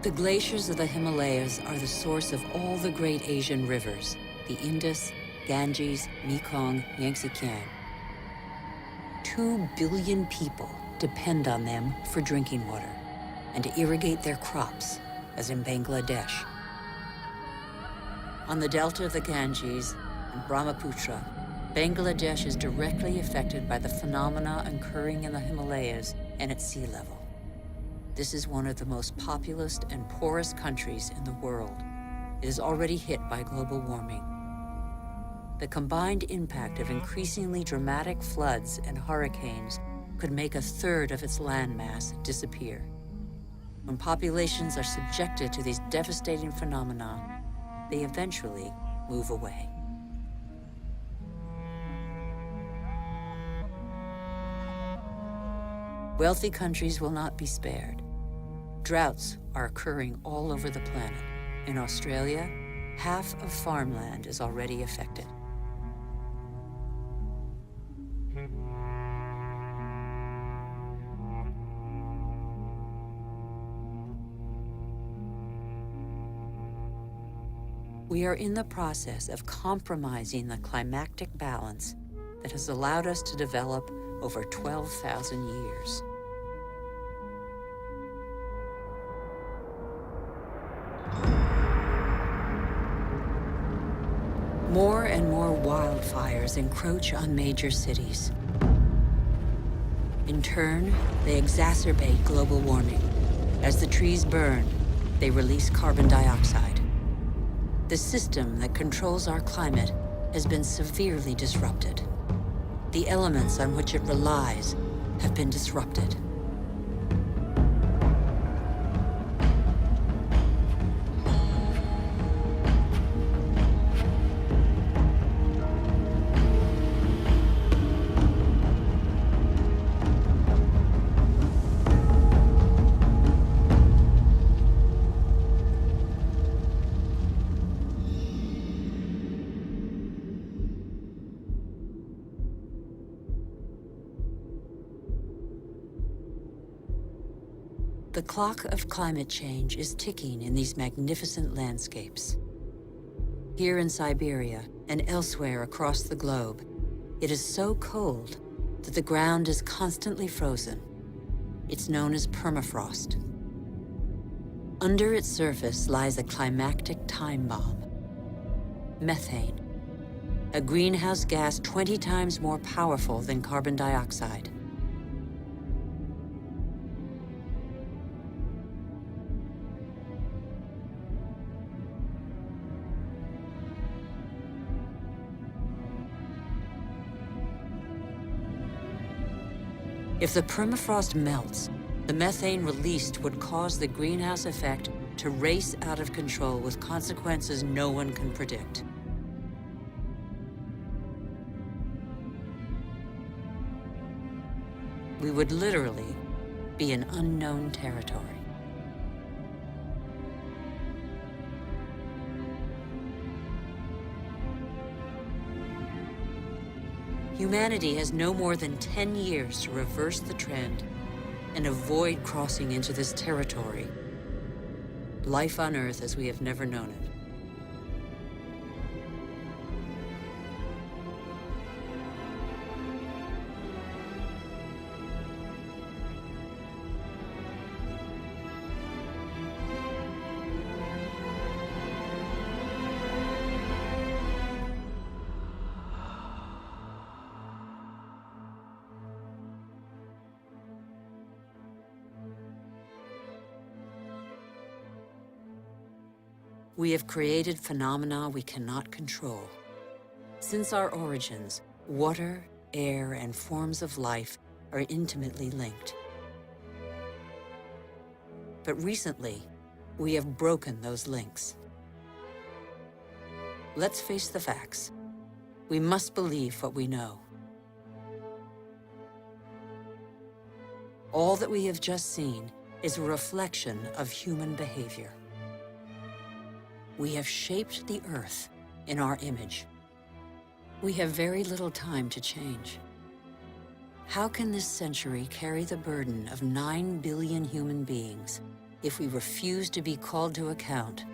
The glaciers of the Himalayas are the source of all the great Asian rivers, the Indus, Ganges, Mekong, Yangtze-Kiang. 2 billion people depend on them for drinking water and to irrigate their crops, as in Bangladesh. On the delta of the Ganges and Brahmaputra, Bangladesh is directly affected by the phenomena occurring in the Himalayas and at sea level. This is one of the most populous and poorest countries in the world. It is already hit by global warming. The combined impact of increasingly dramatic floods and hurricanes could make 1/3 of its landmass disappear. When populations are subjected to these devastating phenomena, they eventually move away. Wealthy countries will not be spared. Droughts are occurring all over the planet. In Australia, half of farmland is already affected. We are in the process of compromising the climactic balance that has allowed us to develop over 12,000 years. More and more wildfires encroach on major cities. In turn, they exacerbate global warming. As the trees burn, they release carbon dioxide. The system that controls our climate has been severely disrupted. The elements on which it relies have been disrupted. The clock of climate change is ticking in these magnificent landscapes. Here in Siberia and elsewhere across the globe, it is so cold that the ground is constantly frozen. It's known as permafrost. Under its surface lies a climactic time bomb. Methane, a greenhouse gas 20 times more powerful than carbon dioxide. If the permafrost melts, the methane released would cause the greenhouse effect to race out of control with consequences no one can predict. We would literally be in unknown territory. Humanity has no more than 10 years to reverse the trend and avoid crossing into this territory. Life on Earth as we have never known it. We have created phenomena we cannot control. Since our origins, water, air, and forms of life are intimately linked. But recently, we have broken those links. Let's face the facts. We must believe what we know. All that we have just seen is a reflection of human behavior. We have shaped the Earth in our image. We have very little time to change. How can this century carry the burden of 9 billion human beings if we refuse to be called to account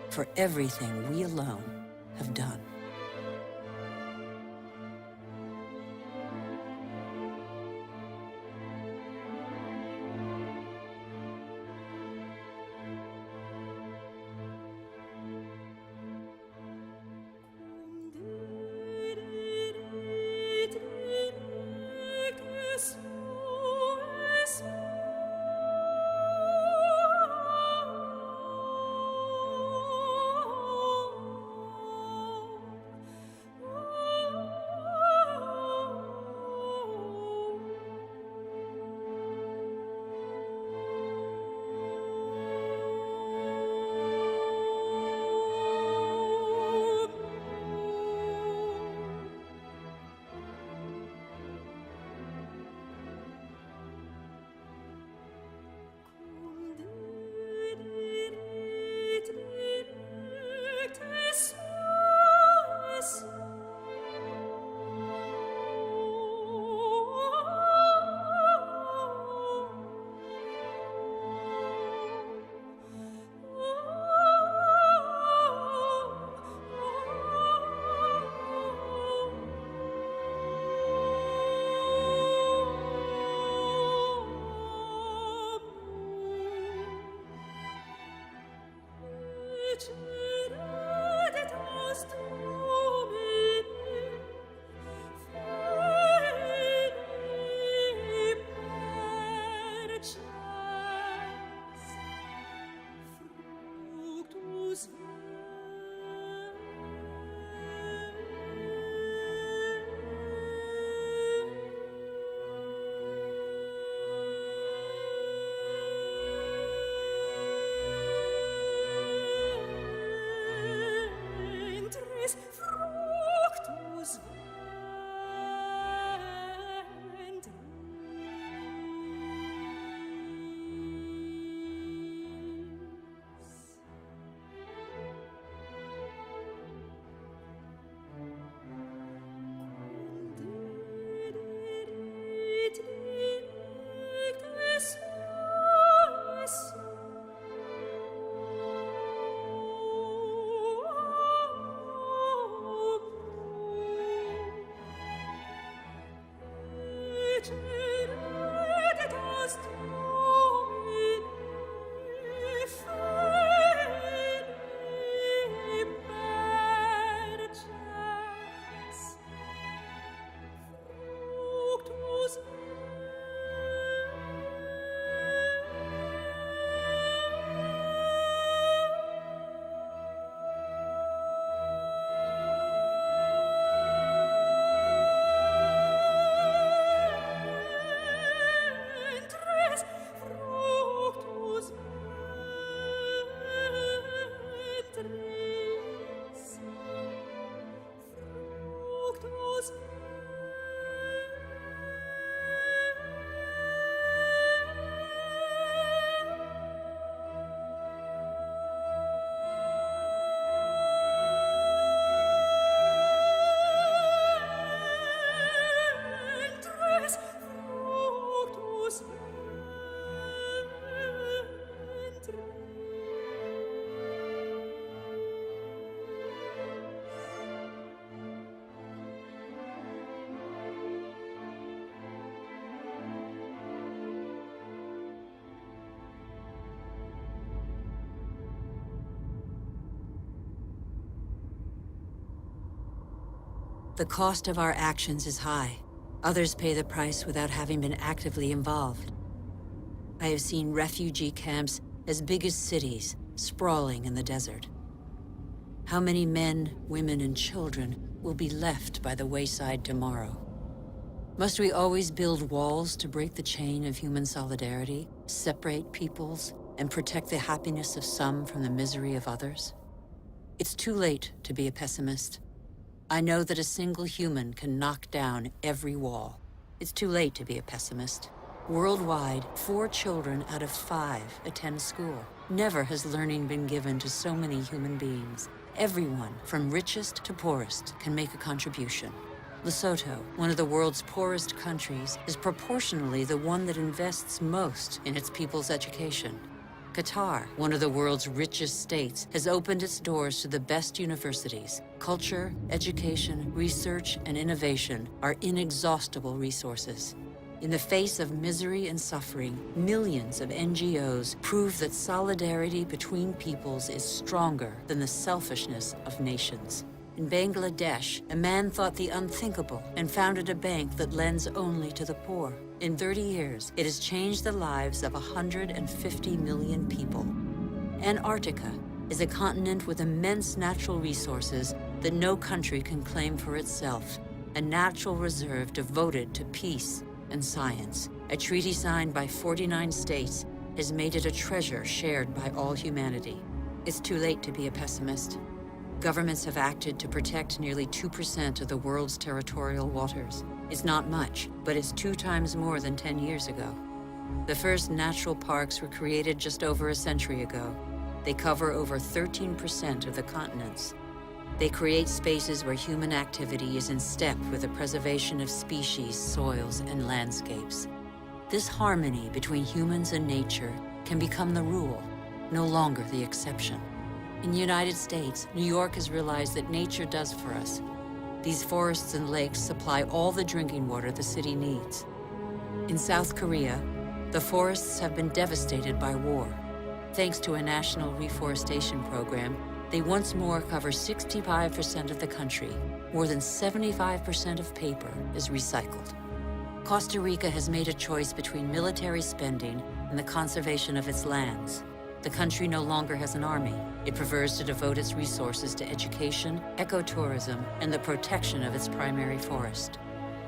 for everything we alone have done. The cost of our actions is high. Others pay the price without having been actively involved. I have seen refugee camps as big as cities, sprawling in the desert. How many men, women, and children will be left by the wayside tomorrow? Must we always build walls to break the chain of human solidarity, separate peoples, and protect the happiness of some from the misery of others? It's too late to be a pessimist. I know that a single human can knock down every wall. It's too late to be a pessimist. Worldwide, 4 children out of 5 attend school. Never has learning been given to so many human beings. Everyone, from richest to poorest, can make a contribution. Lesotho, one of the world's poorest countries, is proportionally the one that invests most in its people's education. Qatar, one of the world's richest states, has opened its doors to the best universities. Culture, education, research, and innovation are inexhaustible resources. In the face of misery and suffering, millions of NGOs prove that solidarity between peoples is stronger than the selfishness of nations. In Bangladesh, a man thought the unthinkable and founded a bank that lends only to the poor. In 30 years, it has changed the lives of 150 million people. Antarctica is a continent with immense natural resources that no country can claim for itself, a natural reserve devoted to peace and science. A treaty signed by 49 states has made it a treasure shared by all humanity. It's too late to be a pessimist. Governments have acted to protect nearly 2% of the world's territorial waters. It's not much, but it's 2 times more than 10 years ago. The first natural parks were created just over a century ago. They cover over 13% of the continents. They create spaces where human activity is in step with the preservation of species, soils, and landscapes. This harmony between humans and nature can become the rule, no longer the exception. In the United States, New York has realized that nature does for us. These forests and lakes supply all the drinking water the city needs. In South Korea, the forests have been devastated by war. Thanks to a national reforestation program, they once more cover 65% of the country. More than 75% of paper is recycled. Costa Rica has made a choice between military spending and the conservation of its lands. The country no longer has an army. It prefers to devote its resources to education, ecotourism, and the protection of its primary forest.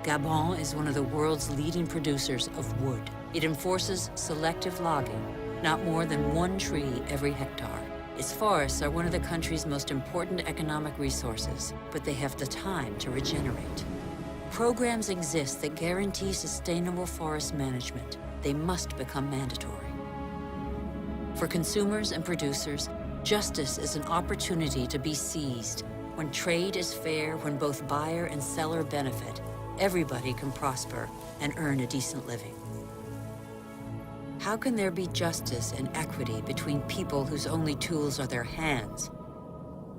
Gabon is one of the world's leading producers of wood. It enforces selective logging, not more than 1 tree every hectare. Its forests are one of the country's most important economic resources, but they have the time to regenerate. Programs exist that guarantee sustainable forest management. They must become mandatory. For consumers and producers, justice is an opportunity to be seized. When trade is fair, when both buyer and seller benefit, everybody can prosper and earn a decent living. How can there be justice and equity between people whose only tools are their hands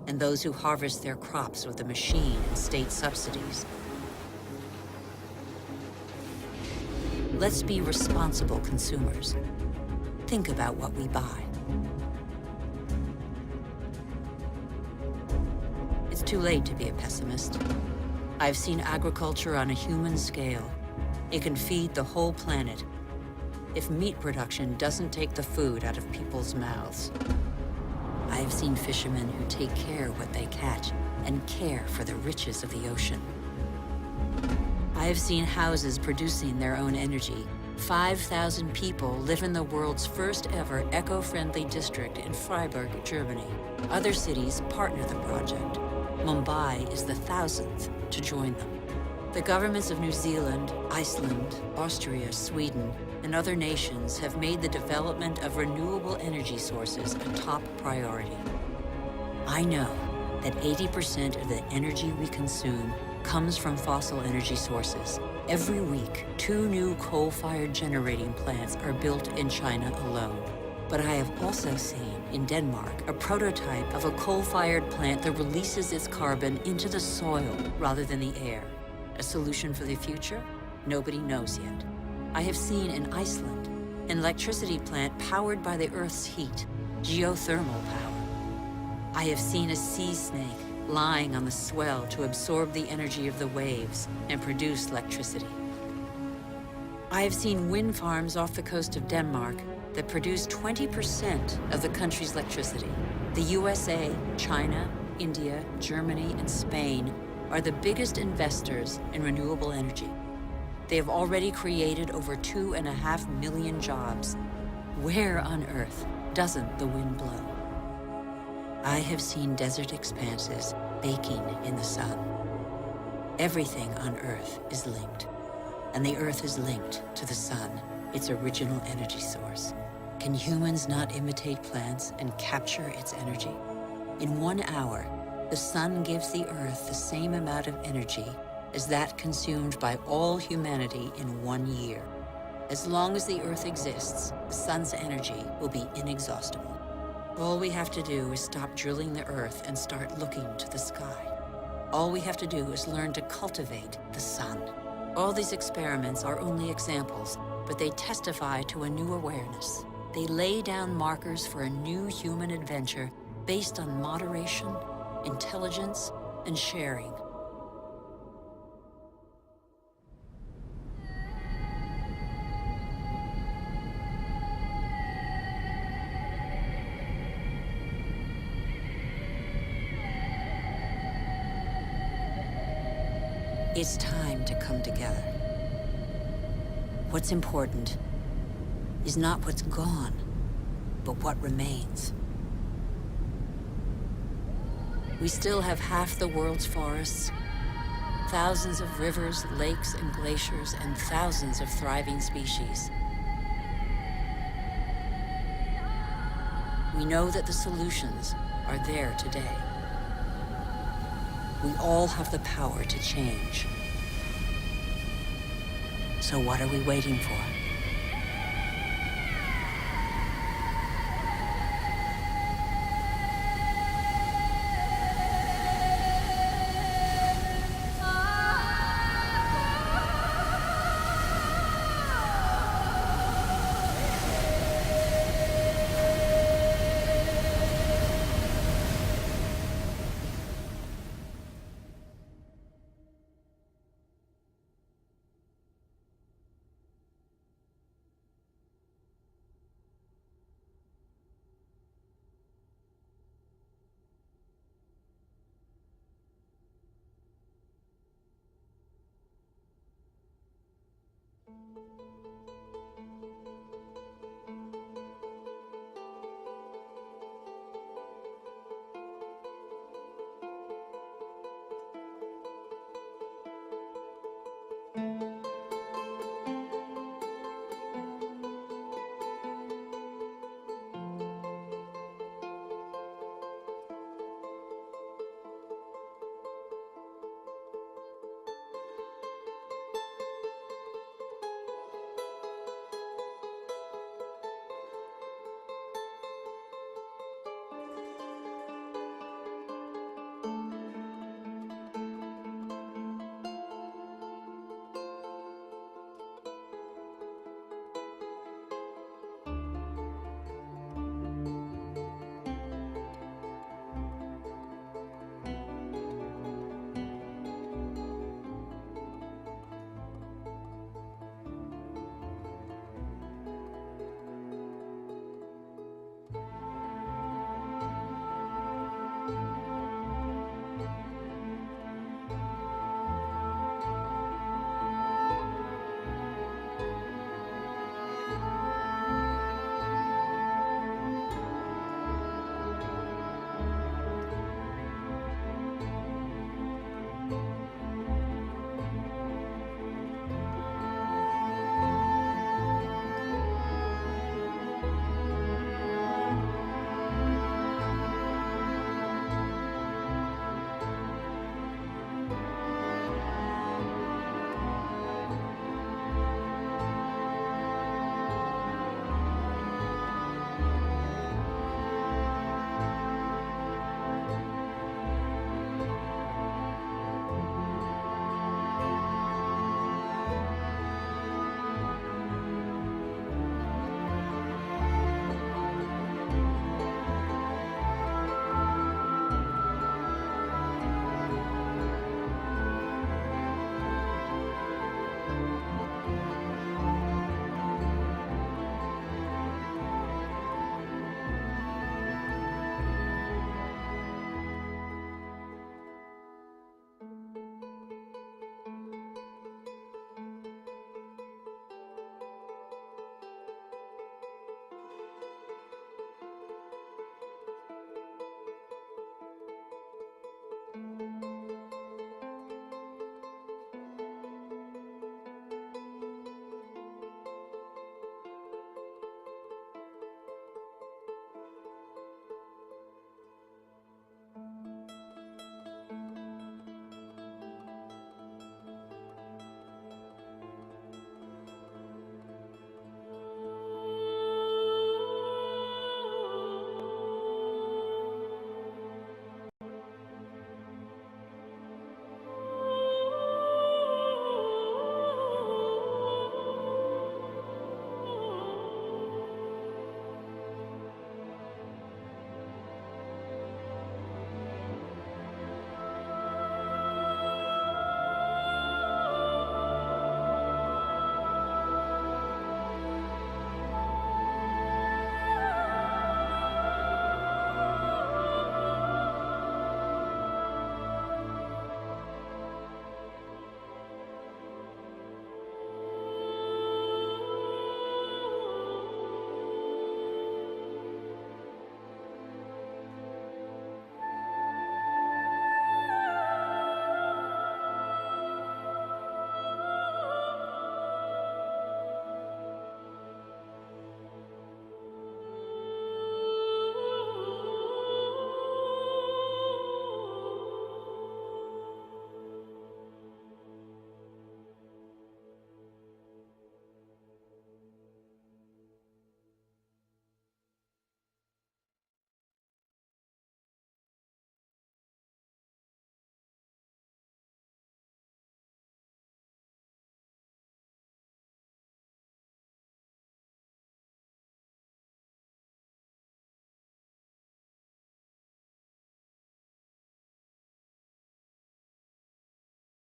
and those who harvest their crops with a machine and state subsidies? Let's be responsible consumers. Think about what we buy. It's too late to be a pessimist. I've seen agriculture on a human scale. It can feed the whole planet if meat production doesn't take the food out of people's mouths. I have seen fishermen who take care of what they catch and care for the riches of the ocean. I have seen houses producing their own energy. 5,000 people live in the world's first ever eco-friendly district in Freiburg, Germany. Other cities partner the project. Mumbai is the 1,000th to join them. The governments of New Zealand, Iceland, Austria, Sweden, and other nations have made the development of renewable energy sources a top priority. I know that 80% of the energy we consume comes from fossil energy sources. Every week, 2 new coal-fired generating plants are built in China alone. But I have also seen, in Denmark, a prototype of a coal-fired plant that releases its carbon into the soil rather than the air. A solution for the future? Nobody knows yet. I have seen in Iceland an electricity plant powered by the Earth's heat, geothermal power. I have seen a sea snake lying on the swell to absorb the energy of the waves and produce electricity. I have seen wind farms off the coast of Denmark that produce 20% of the country's electricity. The USA, China, India, Germany, and Spain are the biggest investors in renewable energy. They have already created over 2.5 million jobs. Where on earth doesn't the wind blow? I have seen desert expanses baking in the sun. Everything on Earth is linked, and the Earth is linked to the sun, its original energy source. Can humans not imitate plants and capture its energy? In 1 hour, the sun gives the Earth the same amount of energy as that consumed by all humanity in 1 year. As long as the Earth exists, the sun's energy will be inexhaustible. All we have to do is stop drilling the Earth and start looking to the sky. All we have to do is learn to cultivate the sun. All these experiments are only examples, but they testify to a new awareness. They lay down markers for a new human adventure based on moderation, intelligence, and sharing. It's time to come together. What's important is not what's gone, but what remains. We still have half the world's forests, thousands of rivers, lakes, and glaciers, and thousands of thriving species. We know that the solutions are there today. We all have the power to change. So what are we waiting for?